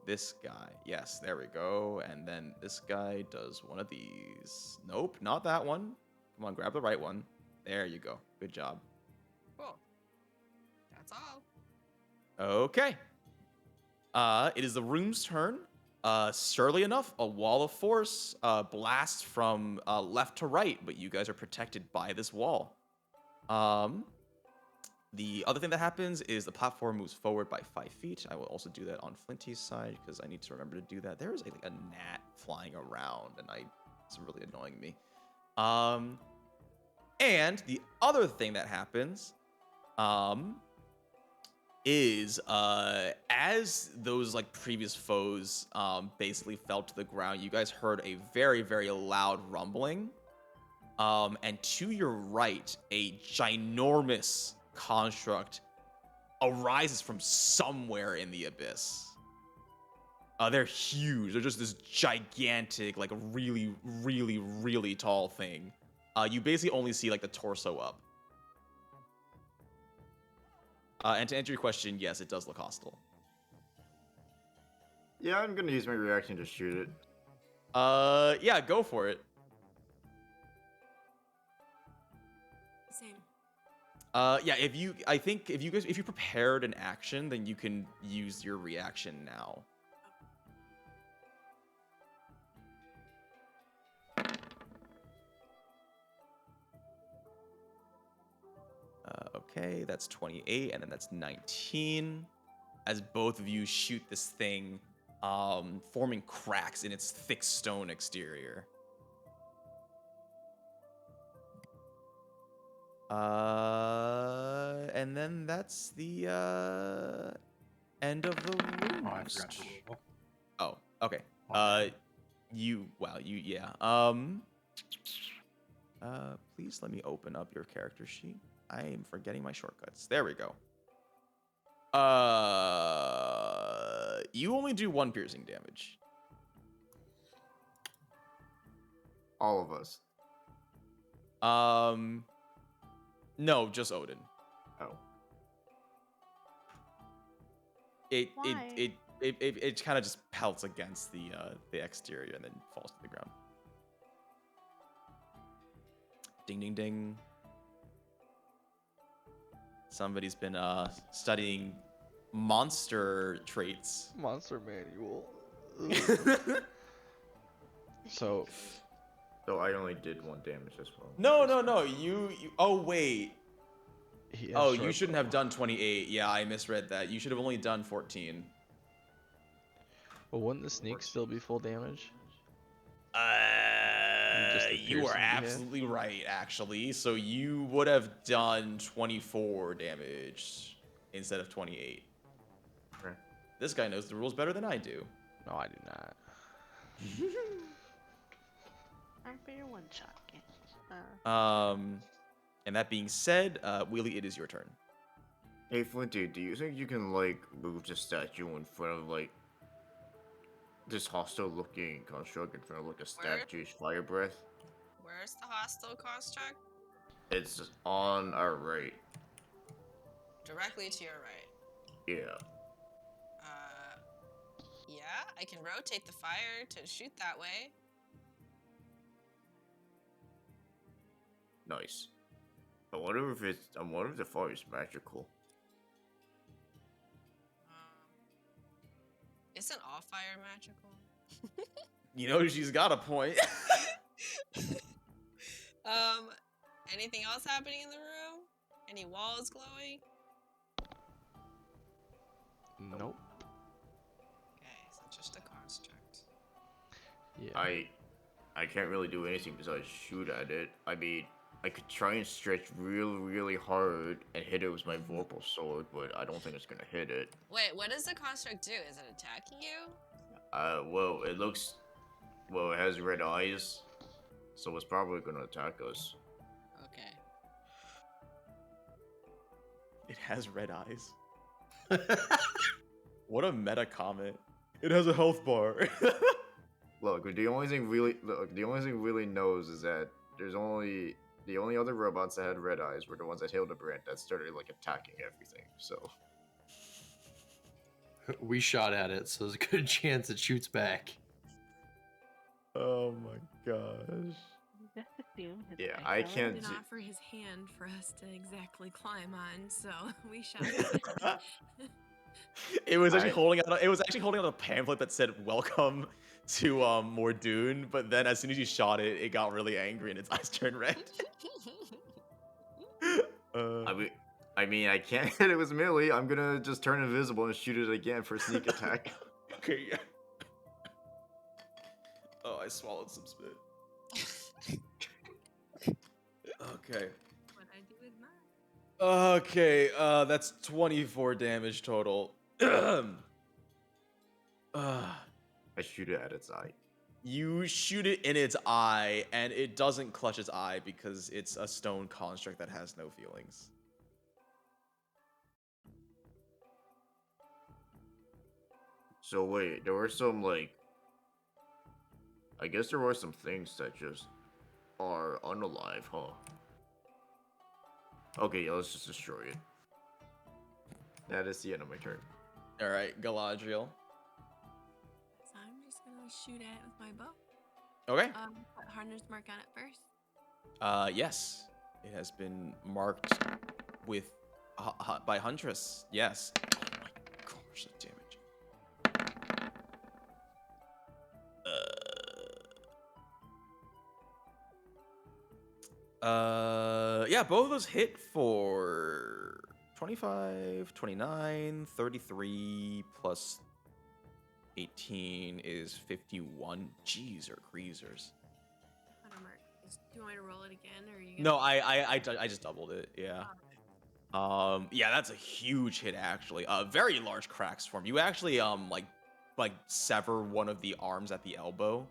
this guy. Yes, there we go. And then this guy does one of these. Nope, not that one. Come on, grab the right one. There you go. Good job. Cool. That's all. Okay. It is the room's turn. Surely enough, a wall of force blasts from left to right, but you guys are protected by this wall. The other thing that happens is the platform moves forward by 5 feet. I will also do that on Flinty's side because I need to remember to do that. There is like a gnat flying around, and it's really annoying me. And the other thing that happens, is as those like previous foes basically fell to the ground, you guys heard a very, very loud rumbling. And to your right, a ginormous construct arises from somewhere in the abyss. They're huge. They're just this gigantic, like really, really, really tall thing. You basically only see like the torso up. And to answer your question, yes, it does look hostile. Yeah, I'm gonna use my reaction to shoot it. Yeah, go for it. Same. Yeah, if you prepared an action, then you can use your reaction now. Okay, that's 28, and then that's 19. As both of you shoot this thing, forming cracks in its thick stone exterior. And then that's the end of the room. Oh, I forgot to roll. Oh, okay. My bad. Please let me open up your character sheet. I am forgetting my shortcuts. There we go. You only do 1 piercing damage. All of us. No, just Odin. Oh. It Why? kind of just pelts against the exterior and then falls to the ground. Ding ding ding. Somebody's been studying monster traits. Monster manual. So So I only did 1 damage as well. No. You oh wait. he has Oh, you short shouldn't bow. have done 28. Yeah, I misread that. You should have only done 14. But wouldn't the sneak still be full damage? You Just the are piercing you had? absolutely right, actually. So you would have done 24 damage instead of 28. Okay. This guy knows the rules better than I do. No, I do not. I'm for your one shot game. And that being said, Wheelie, it is your turn. Hey, Flinty, do you think you can, like, move the statue in front of, like, this hostile-looking construct in front of, like, a statue's fire breath? Where's the hostile construct? It's on our right. Directly to your right. Yeah. Yeah, I can rotate the fire to shoot that way. Nice. I wonder if the fire is magical. Isn't all fire magical? You know, she's got a point. Anything else happening in the room? Any walls glowing? Nope. Okay, so just a construct. Yeah. I can't really do anything besides shoot at it. I mean, I could try and stretch really, really hard and hit it with my Vorpal sword, but I don't think it's gonna hit it. Wait, what does the construct do? Is it attacking you? Well, it has red eyes, so it's probably gonna attack us. Okay. It has red eyes. What a meta comment. It has a health bar. Look, the only thing really knows is that the only other robots that had red eyes were the ones that Hildebrand that started like attacking everything. So We shot at it, so there's a good chance it shoots back. Oh my gosh. Just assume his Yeah, eyes I are- can't Didn't do- offer his hand for us to exactly climb on, so we shot. It was actually I- holding out a pamphlet that said "Welcome to Mordoon," but then as soon as you shot it, it got really angry and its eyes turned red. I mean, I can't hit it with melee. I'm gonna just turn invisible and shoot it again for sneak attack. Okay, yeah. Oh, I swallowed some spit. Okay. What I do with mine. Okay, that's 24 damage total. I shoot it at its eye. You shoot it in its eye, and it doesn't clutch its eye because it's a stone construct that has no feelings. So wait, there were some I guess there were some things that just are unalive, huh? Okay, yeah, let's just destroy it. That is the end of my turn. All right, Galadriel. So I'm just gonna shoot at it with my bow. Okay. Put Hunter's mark on it first. Yes, it has been marked with by Huntress. Yes. Oh my gosh, the damage. Yeah, both of those hit for 25, 29, 33 plus 18 is 51. Jeez, or greasers. Hunter mark. Do you want me to roll it again, or are you? No, I just doubled it. Yeah. Yeah, that's a huge hit actually. Very large cracks form. You actually like sever one of the arms at the elbow.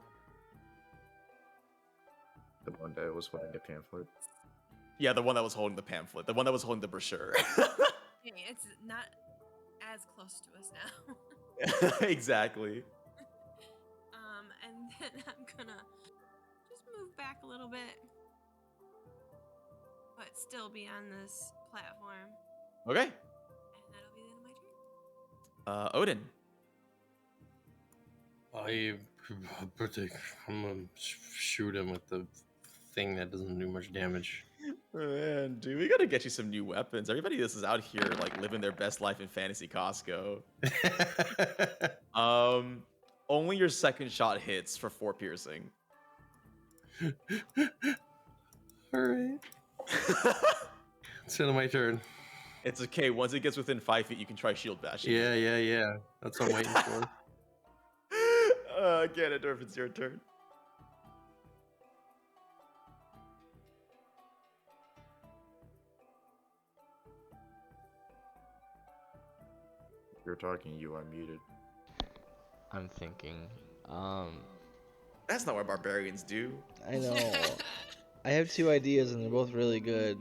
The one that was holding the pamphlet. Yeah, the one that was holding the pamphlet. The one that was holding the brochure. Hey, it's not as close to us now. Exactly. And then I'm gonna just move back a little bit, but still be on this platform. Okay. And that'll be the end of my turn. Odin. I'm gonna shoot him with the thing that doesn't do much damage. Man, dude, we gotta get you some new weapons. Everybody this is out here like living their best life in fantasy Costco. Only your second shot hits for 4 piercing. Alright. It's the end of my turn. It's okay. Once it gets within 5 feet, you can try shield bashing. Yeah. That's what I'm waiting for. Ganondorf, it's your turn. If you're talking, you are muted. I'm thinking. That's not what barbarians do. I know. I have 2 ideas and they're both really good,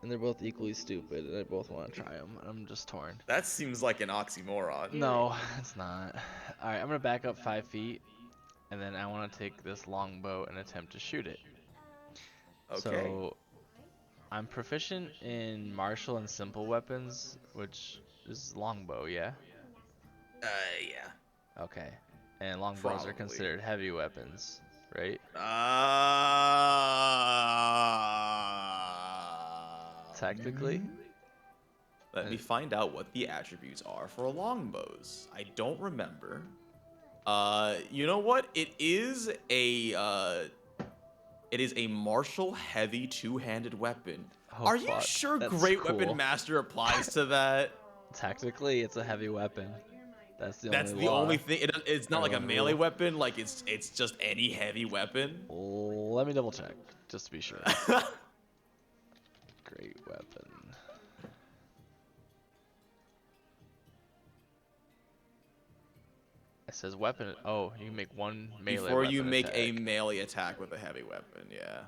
and they're both equally stupid, and I both want to try them. I'm just torn. That seems like an oxymoron. No, it's not. All right, I'm gonna back up 5 feet, and then I want to take this longbow and attempt to shoot it. Okay. So I'm proficient in martial and simple weapons, which is longbow, yeah? Yeah. Okay. And longbows Probably. are considered heavy weapons, right? Technically? Let me find out what the attributes are for longbows. I don't remember. You know what? It is a martial heavy 2-handed weapon. Oh, Are you fuck. sure That's Great cool. Weapon Master applies to that? Technically, it's a heavy weapon. That's the That's only the law. only thing. It's not like a Only melee rule. weapon. Like it's just any heavy weapon. Let me double check, just to be sure. Great weapon. It says weapon. Oh, you can make one melee Before you weapon make attack. a melee attack with a heavy weapon, yeah.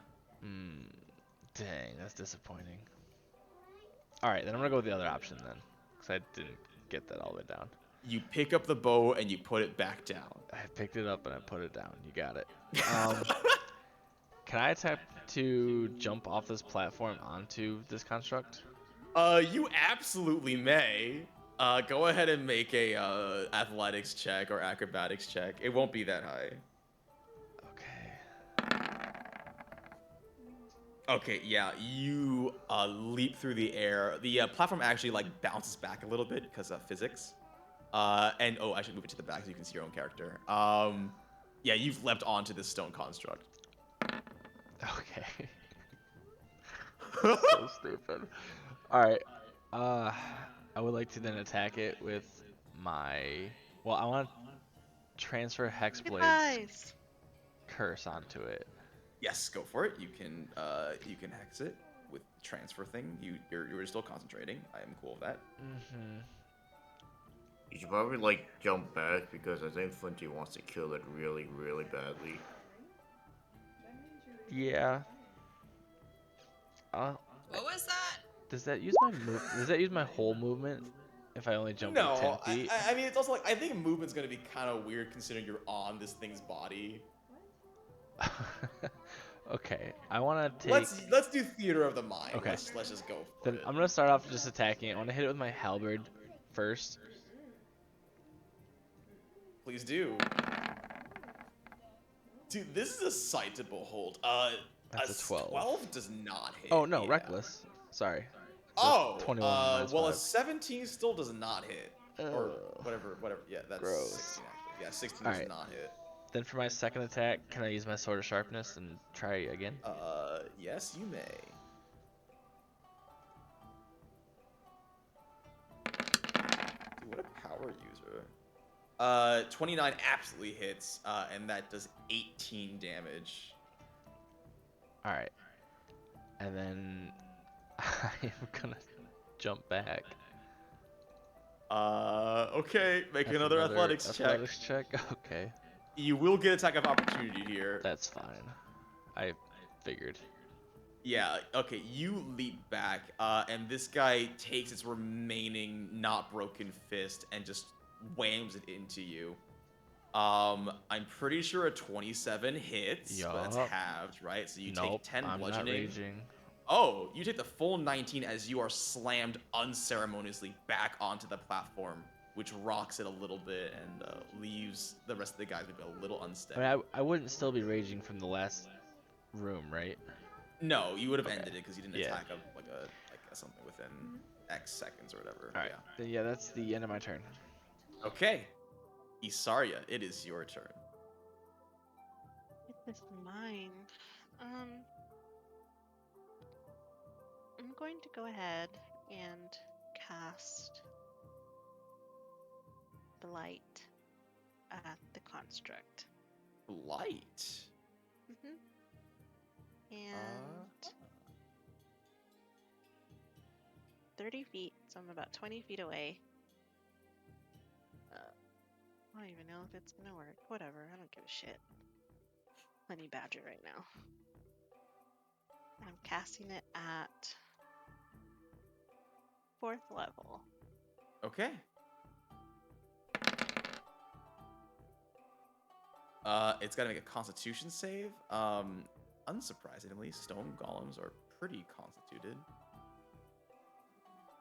Dang, that's disappointing. Alright, then I'm gonna go with the other option then. Because I didn't get that all the way down. You pick up the bow and you put it back down. I picked it up and I put it down. You got it. Can I attempt to jump off this platform onto this construct? You absolutely may. Go ahead and make a athletics check or acrobatics check. It won't be that high. Okay, yeah, you leap through the air. The platform actually like bounces back a little bit because of physics. And oh, I should move it to the back so you can see your own character. Yeah, you've leapt onto this stone construct. Okay. So stupid. Alright. I would like to then attack it with my... Well, I want to transfer Hexblade's Nice. curse onto it. Yes, go for it. You can hex it with the transfer thing. You're still concentrating. I am cool with that. You should probably like jump back because I think Flinty wants to kill it really, really badly. Yeah. What was that? Does that use my Does that use my whole movement if I only jump No, like 10 feet? I mean it's also like I think movement's gonna be kind of weird considering you're on this thing's body. Okay, I want to take. Let's do theater of the mind. Okay. Let's just go for Then it. I'm gonna start off just attacking it. I want to hit it with my halberd first. Please do. Dude, this is a sight to behold. That's a 12. 12 does not hit. Oh no, yeah. reckless. Sorry. Oh, 21 minus well, a 5. 17 still does not hit. Or Ugh. whatever. Yeah, that's Gross. 16 actually. Yeah, 16 All does right. not hit. Then for my second attack, can I use my sword of sharpness and try again? Yes, you may. Dude, what a power user. 29 absolutely hits, and that does 18 damage. All right. And then I am gonna jump back. Okay, make That's another athletics check. Athletics check. Okay. You will get attack of opportunity here. That's fine. I figured. Yeah, okay, you leap back, and this guy takes its remaining not broken fist and just whams it into you. I'm pretty sure a 27 hits, but it's Yup. halved, right? So you Nope, take 10 I'm not bludgeoning. raging. Oh, you take the full 19 as you are slammed unceremoniously back onto the platform, which rocks it a little bit and leaves the rest of the guys maybe a little unsteady. I mean, I wouldn't still be raging from the last room, right? No, you would have Okay. ended it because you didn't Yeah. attack something within X seconds or whatever. All right. Yeah. Then yeah, that's the end of my turn. Okay. Isarya, it is your turn. Get this in mind. I'm going to go ahead and cast Blight at the construct. Light. And 30 feet, so I'm about 20 feet away. I don't even know if it's gonna work. Whatever, I don't give a shit. Honey Badger right now. I'm casting it at 4th level. Okay. It's got to make a Constitution save. Unsurprisingly, stone golems are pretty constituted.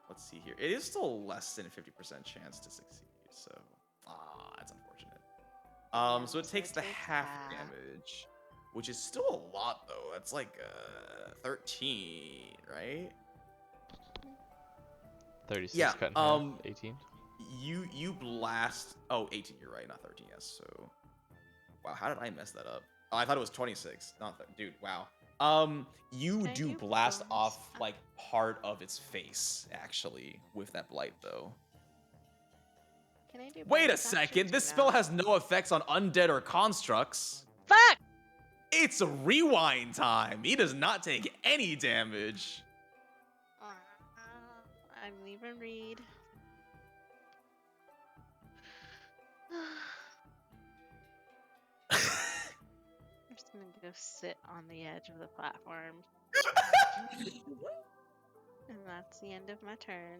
Let's see here. It is still less than a 50% chance to succeed, so that's unfortunate. So it takes the half damage, which is still a lot though. That's like 13, right? 36 Yeah, cut in half. 18. You blast. Oh, 18. You're right, not 13. Yes. So, wow, how did I mess that up? Oh, I thought it was 26. Not that, dude. Wow. You Can I do do blast bonus? off like part of its face, actually, with that blight though. Can I do Wait a bonus second. actions This or spell no? has no effects on undead or constructs. Fuck! It's a rewind time. He does not take any damage. I'm leaving Reed. I'm just gonna go sit on the edge of the platform. And that's the end of my turn.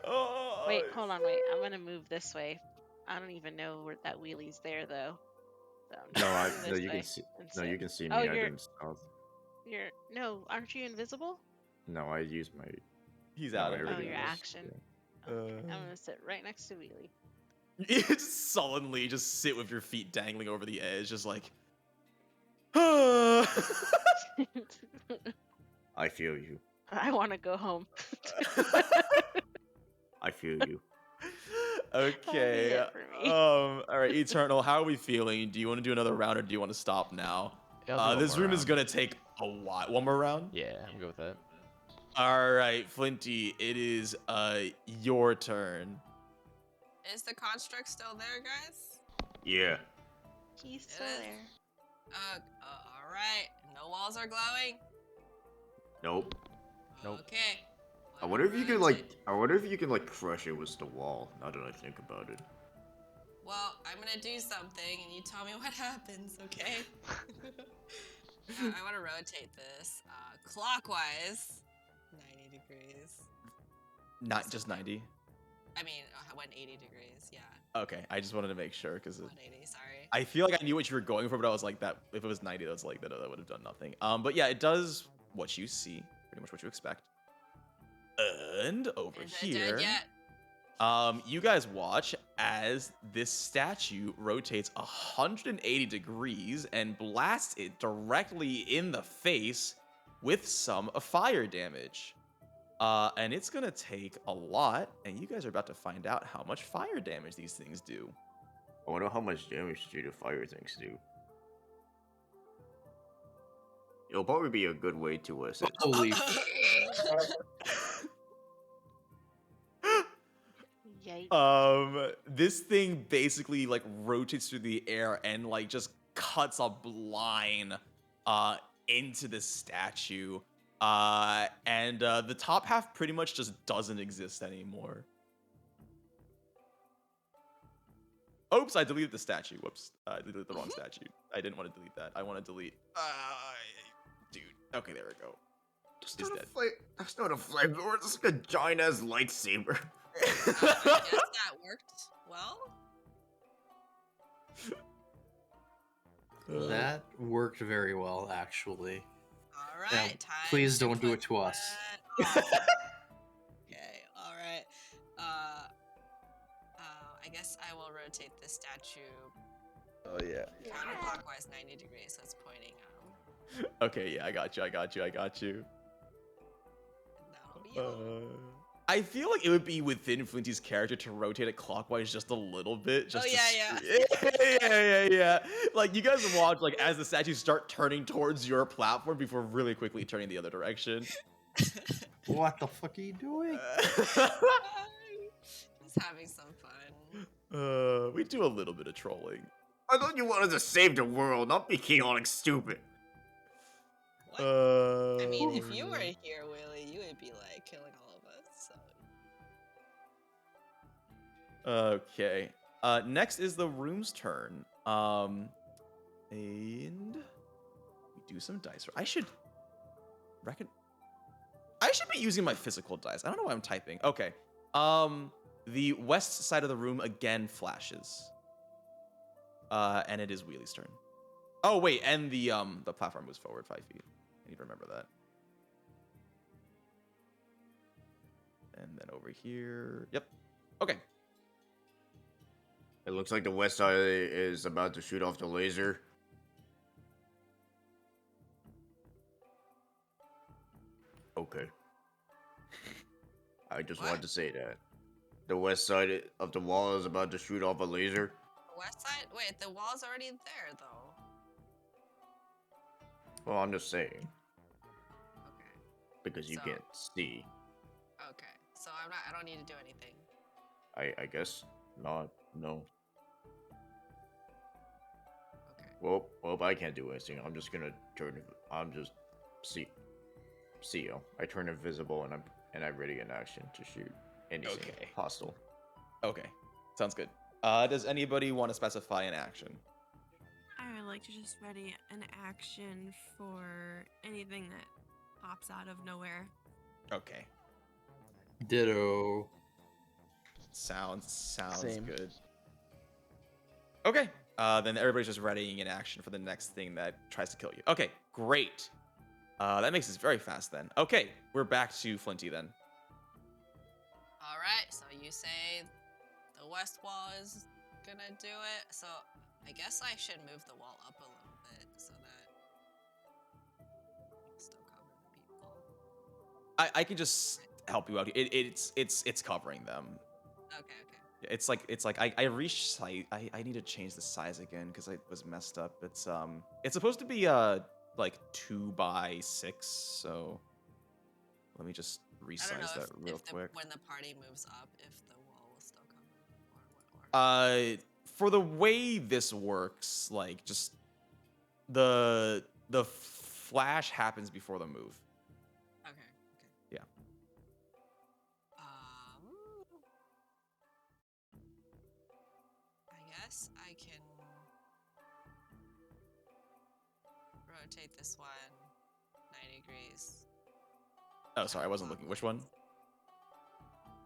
Oh, Wait, hold on, wait. I'm gonna move this way. I don't even know where that wheelie's there though. So I'm No, just gonna no, this you way can see. and No, sit. you can see me. Oh, I you're- didn't stop. You're no, aren't you invisible? No, I used my. He's No, out of everything it. your was- action. yeah. Okay, I'm gonna sit right next to Wheelie. You just sullenly just sit with your feet dangling over the edge, just like. I feel you. I want to go home. I feel you. Okay. it for me. All right, Eternal. How are we feeling? Do you want to do another round, or do you want to stop now? Yeah, I'll do one This more room is round. gonna take a while. One more round. Yeah, I'm good with that. All right, Flinty. It is your turn. Is the construct still there, guys? Yeah. He's still is. there. All right. No walls are glowing. Nope. Nope. Okay. I wonder if you can like crush it with the wall. Now that I think about it. Well, I'm gonna do something, and you tell me what happens, okay? I want to rotate this clockwise, 90 degrees. Not just 90. I mean, 180 degrees. Yeah, Okay, I just wanted to make sure because 180. Sorry. I feel like I knew what you were going for, but I was like that. If it was 90, that's like that would have done nothing. But yeah, it does what you see, pretty much what you expect. And over Is it here, dead yet? You guys watch as this statue rotates 180 degrees and blasts it directly in the face with some fire damage. And it's gonna take a lot, and you guys are about to find out how much fire damage these things do. I wonder how much damage do the fire things do. It'll probably be a good way to assess. Holy Yikes. This thing basically like rotates through the air and like just cuts a line into the statue. And the top half pretty much just doesn't exist anymore. Oops, I deleted the statue. Whoops, I deleted the wrong statue. I didn't want to delete that. I want to delete. Dude. Okay, there we go. That's He's not, dead. that's not a flamethrower. That's like a giant ass lightsaber. I guess that worked well. That worked very well, actually. All right, Yeah, time. please to don't do put it to us. that on. Okay, all right. I guess I will rotate the statue Oh yeah. counterclockwise 90 degrees, so it's pointing Okay, yeah, I got you. and that'll be all. I feel like it would be within Flinty's character to rotate it clockwise just a little bit. Just yeah. Like you guys watch like as the statues start turning towards your platform before really quickly turning the other direction. What the fuck are you doing? Just having some fun. We do a little bit of trolling. I thought you wanted to save the world, not be chaotic stupid. What? I mean, if you were here, Willie, you would be like killing all of us. So. Okay. Next is the room's turn. And we do some dice. I should be using my physical dice. I don't know why I'm typing. Okay. The west side of the room again flashes. And it is Wheelie's turn. Oh wait, and the platform moves forward 5 feet. I need to remember that. And then over here. Yep. Okay. It looks like the west side is about to shoot off the laser. Okay. I just wanted to say that. The west side of the wall is about to shoot off a laser. The west side? Wait, the wall's already there, though. Well, I'm just saying. Okay. Because you So- can't see. Okay. So I don't need to do anything. I guess not. No. Okay. Well, I can't do anything. I'm just gonna turn. I'm just see you. I turn invisible and I ready in action to shoot anything Okay. hostile. Okay. Sounds good. Does anybody want to specify an action? I would like to just ready an action for anything that pops out of nowhere. Okay. Ditto. Sounds Same. good. Okay. Then everybody's just readying an action for the next thing that tries to kill you. Okay, great. That makes this very fast then. Okay, we're back to Flinty then. All right. So you say the west wall is gonna do it. So I guess I should move the wall up a little bit so that it's still cover the people. I can just help you out. It's covering them. Okay. It's like I reached I need to change the size again because I was messed up. It's supposed to be like 2x6, so let me just I don't know resize that real quick. when the party moves up, if the wall will still cover or For the way this works, like just the flash happens before the move. Okay. Yeah. I guess I can rotate this one 90 degrees. Oh, sorry, I wasn't looking. Which one?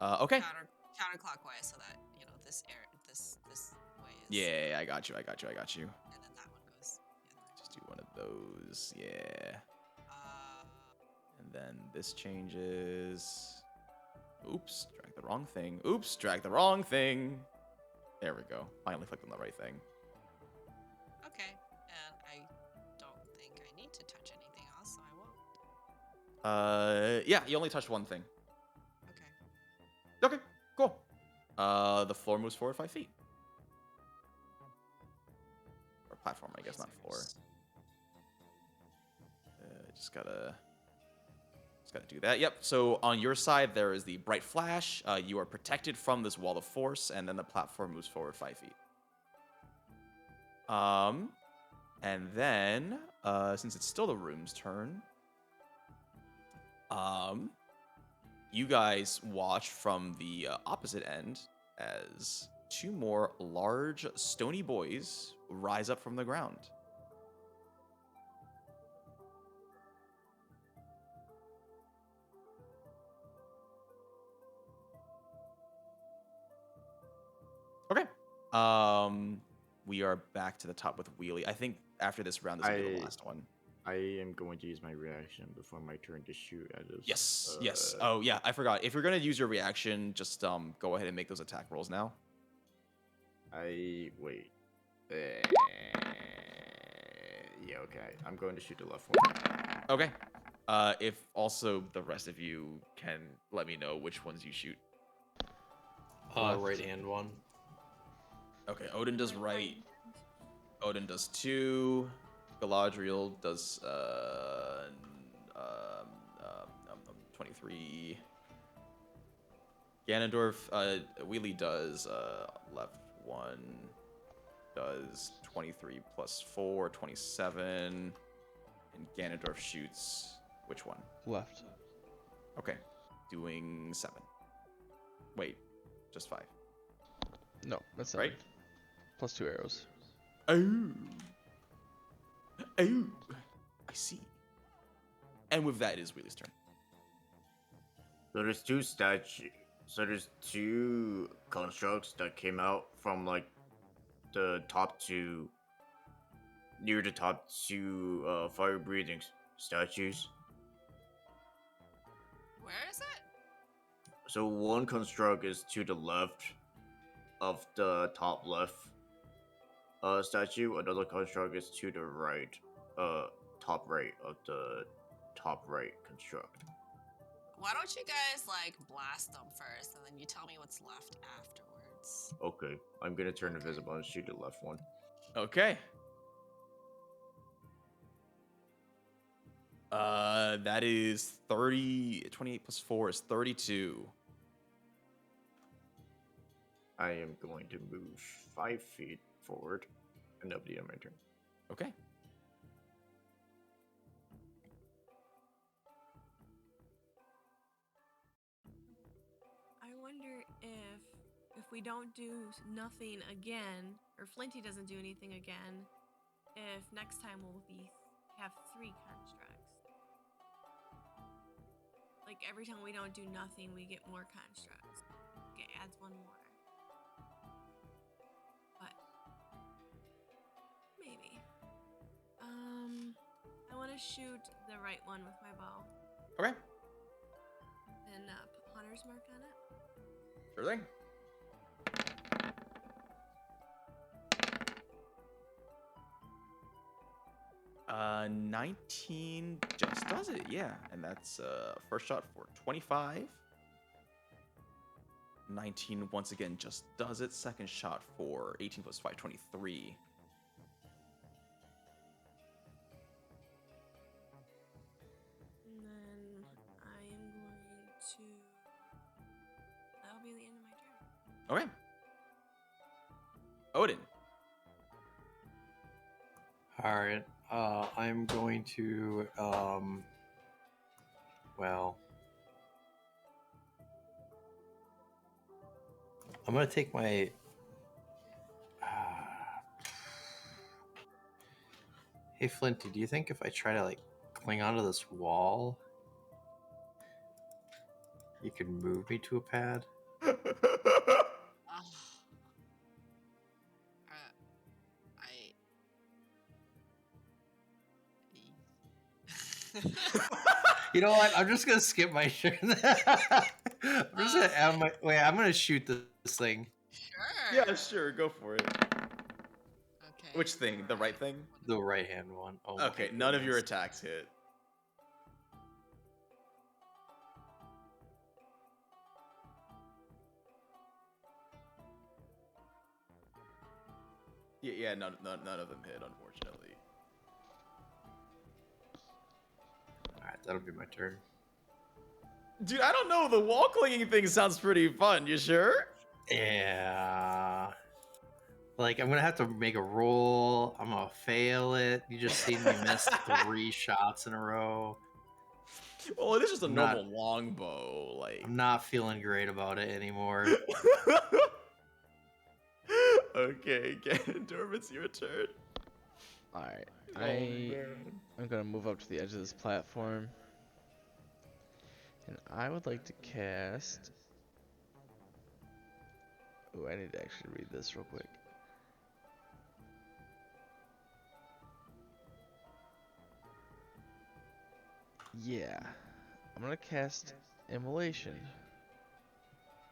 Okay. Counterclockwise, so that this way is. Yeah, I got you. And then that one goes the other way. Just do one of those. Yeah. Uh, And then this changes. Oops, drag the wrong thing. Oops, drag the wrong thing. There we go. Finally clicked on the right thing. Okay, and I don't think I need to touch anything else, so I won't. Yeah, you only touched one thing. Okay. Okay, cool. The floor moves forward 5 feet. Or platform, I guess, not floor. Just gotta do that. Yep. So on your side, there is the bright flash. You are protected from this wall of force, and then the platform moves forward 5 feet. And then since it's still the room's turn, you guys watch from the opposite end as 2 more large stony boys rise up from the ground. Okay. We are back to the top with Wheelie. I think after this round, this will be the last one. I am going to use my reaction before my turn to shoot at this. Yes, yes. Oh, yeah, I forgot. If you're going to use your reaction, just go ahead and make those attack rolls now. Wait. Yeah, okay. I'm going to shoot the left one. Okay. If also the rest of you can let me know which ones you shoot. Right hand one. Okay, Odin does right. Odin does 2. Galadriel does 23. Ganondorf, Wheelie does left 1 does 23 plus 4, 27. And Ganondorf shoots which one? Left. Okay, doing 7. Wait, just 5. No, that's Right? Plus 2 arrows. Oh. Oh. I see. And with that, it is Wheelie's turn. So there's 2 statues. So there's 2 constructs that came out from like the top 2, near the top 2 fire breathing statues. Where is it? So one construct is to the left of the top left statue. Another construct is to the right, top right of the top right construct. Why don't you guys like blast them first, and then you tell me what's left afterwards? Okay, I'm gonna turn invisible and shoot the left one. Okay. That is 30. 28 plus 4 is 32. I am going to move 5 feet forward, and that'll be on my turn. Okay. I wonder if we don't do nothing again, or Flinty doesn't do anything again, if next time we'll have 3 constructs. Like every time we don't do nothing, we get more constructs. It adds 1 more. But maybe. I want to shoot the right one with my bow. Okay. And put Hunter's Mark on it. Sure thing. Uh, 19 just does it, yeah. And that's first shot for 25. 19 once again just does it. Second shot for 18 plus 5, 23. And then I am going to. That'll be the end of my turn. Okay. Odin. All right. I'm going to well, I'm gonna take my hey Flinty, do you think if I try to like cling onto this wall, you could move me to a pad? You know what? I'm just gonna skip my turn. I'm just gonna add my. Wait, I'm gonna shoot this thing. Sure. Yeah, sure, go for it. Okay. Which thing? The right thing? The right hand one. Oh my Okay, none of your goodness. attacks hit. Yeah, none of them hit, unfortunately. Alright, that'll be my turn. Dude, I don't know. The wall clinging thing sounds pretty fun. You sure? Yeah. Like, I'm gonna have to make a roll. I'm gonna fail it. You just seen me miss 3 shots in a row. Well, it is just a I'm normal longbow. Like, I'm not feeling great about it anymore. Okay, Ganondorf, it's your turn. Alright. Oh, man. I'm gonna move up to the edge of this platform. And I would like to cast... Ooh, I need to actually read this real quick. Yeah. I'm gonna cast Immolation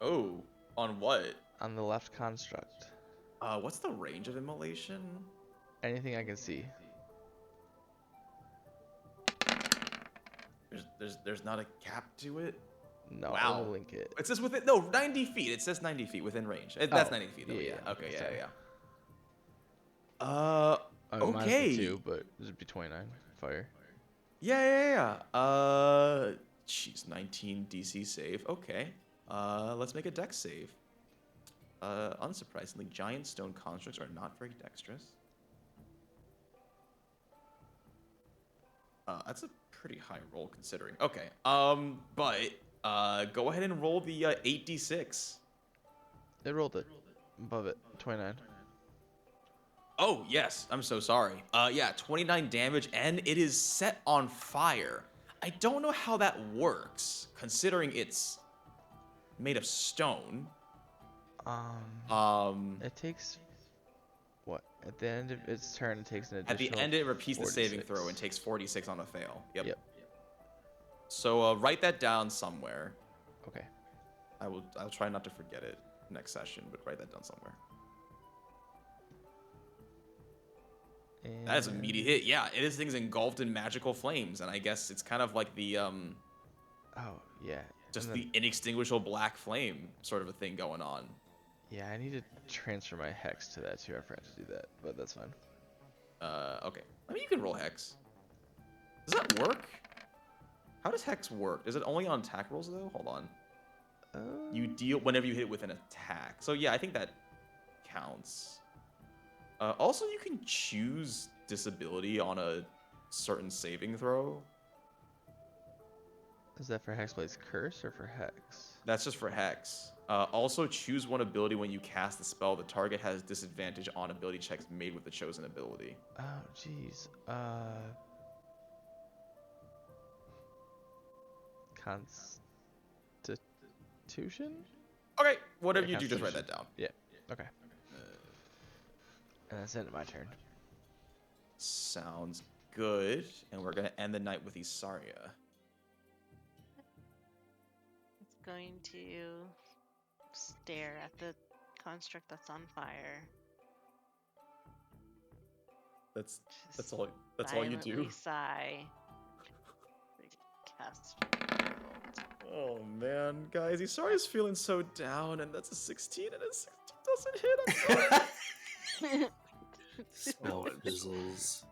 Oh, on what? on the left construct. What's the range of immolation? Anything I can see. There's not a cap to it. No, Wow. I'll link it. It says within 90 feet. It says 90 feet within range. That's Oh, 90 feet though. yeah, Yeah. Okay. sorry. Yeah. Mine's the Okay. 2, but it'd be 29 fire. Yeah. Jeez, 19 DC save. Okay. Let's make a dex save. Unsurprisingly, giant stone constructs are not very dexterous. That's a pretty high roll considering. Okay. But go ahead and roll the 8d6. It rolled it. Above it. 29. Oh, yes. I'm so sorry. Yeah, 29 damage, and it is set on fire. I don't know how that works, considering it's made of stone. It takes... What? At the end of its turn, it takes an At additional... the end, it repeats the saving 46. throw and takes 46 on a fail. Yep. Yep. So write that down somewhere. Okay. I'll try not to forget it next session, but write that down somewhere. That is a meaty hit. Yeah, this thing's engulfed in magical flames, and I guess it's kind of like the Oh, yeah. just and then- the inextinguishable black flame sort of a thing going on. Yeah, I need to transfer my hex to that too. I forgot to do that, but that's fine. Okay. I mean, you can roll hex. Does that work? How does hex work? Is it only on attack rolls though? Hold on. You deal whenever you hit with an attack. So yeah, I think that counts. Also, you can choose disability on a certain saving throw. Is that for Hexblade's Curse or for Hex? That's just for hex. Also, choose one ability when you cast the spell. The target has disadvantage on ability checks made with the chosen ability. Oh, jeez. Constitution? Okay, whatever Yeah, you do, just write that Constitution. down. Yeah. Okay. And that's it. My turn. Sounds good. And we're gonna end the night with Isarya. It's going to stare at the construct that's on fire. That's Just all. That's all you do. silently sigh. Cast Firebolt. Oh man, guys, Isarya's feeling so down, and that's a 16, and a 16 doesn't hit. I'm sorry. Spell fizzles.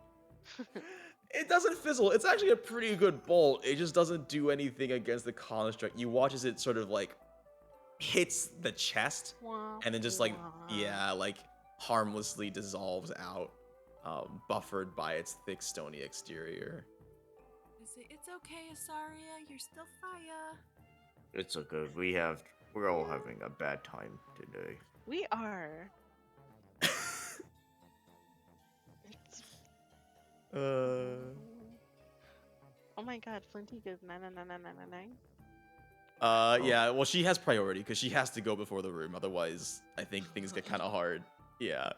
It doesn't fizzle. It's actually a pretty good bolt. It just doesn't do anything against the construct. You watch as it sort of like hits the chest, and then just like like harmlessly dissolves out, buffered by its thick stony exterior. It's okay, Isarya. You're still fire. It's okay. We're all having a bad time today. We are. It's... Oh my god, Flinty goes 99999. Yeah, well, she has priority because she has to go before the room. Otherwise, I think things get kind of hard. Yeah.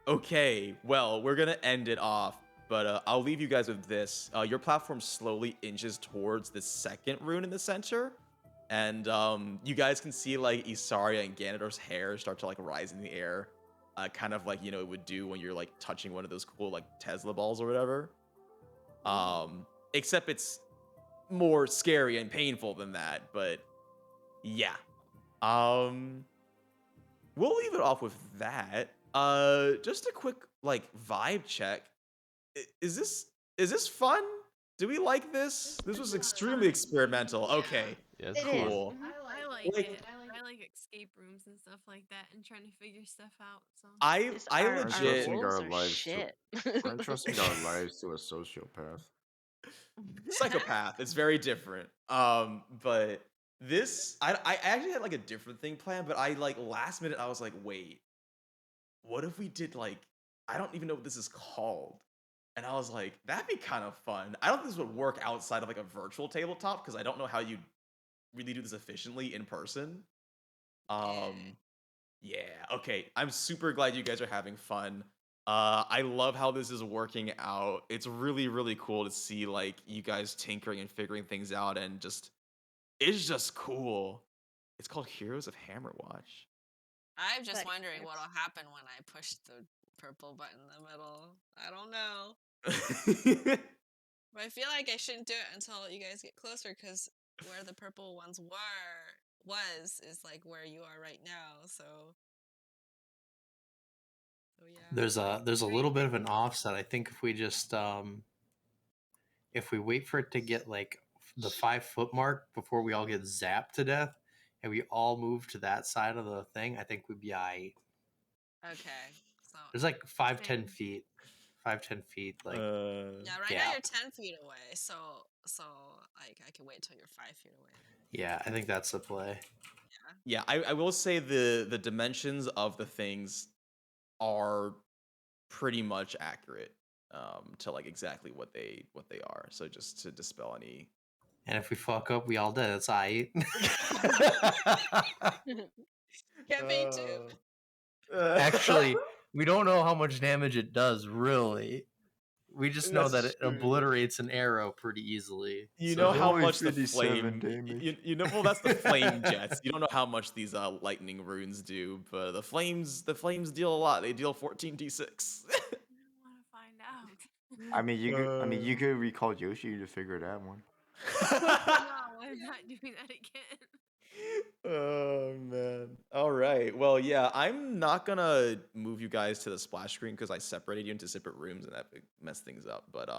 Okay, well, we're gonna end it off, but I'll leave you guys with this. Your platform slowly inches towards the second rune in the center, And you guys can see like Isarya and Ganondorf's hair start to like rise in the air, kind of like it would do when you're like touching one of those cool like Tesla balls or whatever. Except it's more scary and painful than that. But yeah, we'll leave it off with that. Just a quick like vibe check. Is this fun? Do we like this? This was extremely experimental. Okay, Yes, It is. cool. I like Like- it. I like escape rooms and stuff like that and trying to figure stuff out. So These I are- legit Trusting Our rules our are lives shit. We're entrusting our lives to a sociopath. psychopath. It's very different. But this I actually had like a different thing planned, but I like last minute I was like, wait, what if we did like I don't even know what this is called. And I was like, that'd be kind of fun. I don't think this would work outside of like a virtual tabletop because I don't know how you really do this efficiently in person. Yeah, okay. I'm super glad you guys are having fun. I love how this is working out. It's really, really cool to see like you guys tinkering and figuring things out, and it's just cool. It's called Heroes of Hammerwatch. I'm just That wondering counts. what'll happen when I push the purple button in the middle. I don't know. But I feel like I shouldn't do it until you guys get closer, because where the purple ones was is like where you are right now. So yeah. There's a little bit of an offset. I think if we just if we wait for it to get like the 5 foot mark before we all get zapped to death, and we all move to that side of the thing, I think we'd be aight. Okay. So There's like 5-10 Same. feet, 5-10 feet. Like yeah, right now gap. you're 10 feet away. So like I can wait till you're 5 feet away. Yeah, I think that's the play. Yeah, I will say the dimensions of the things are pretty much accurate to like exactly what they are. So just to dispel any. And if we fuck up, we all dead. That's aight. Can't be too. Actually, we don't know how much damage it does, really. We just know that That's it true. obliterates an arrow pretty easily. You So- know how Only much the 57 flame. damage. You know, well, that's the flame jets. You don't know how much these lightning runes do, but the flames deal a lot. They deal 14d6. I don't want to find out. I mean, you could recall Yoshi to figure that one. No, I'm not doing that again. Oh man. All right. Well, yeah, I'm not gonna move you guys to the splash screen because I separated you into separate rooms and that messed things up. But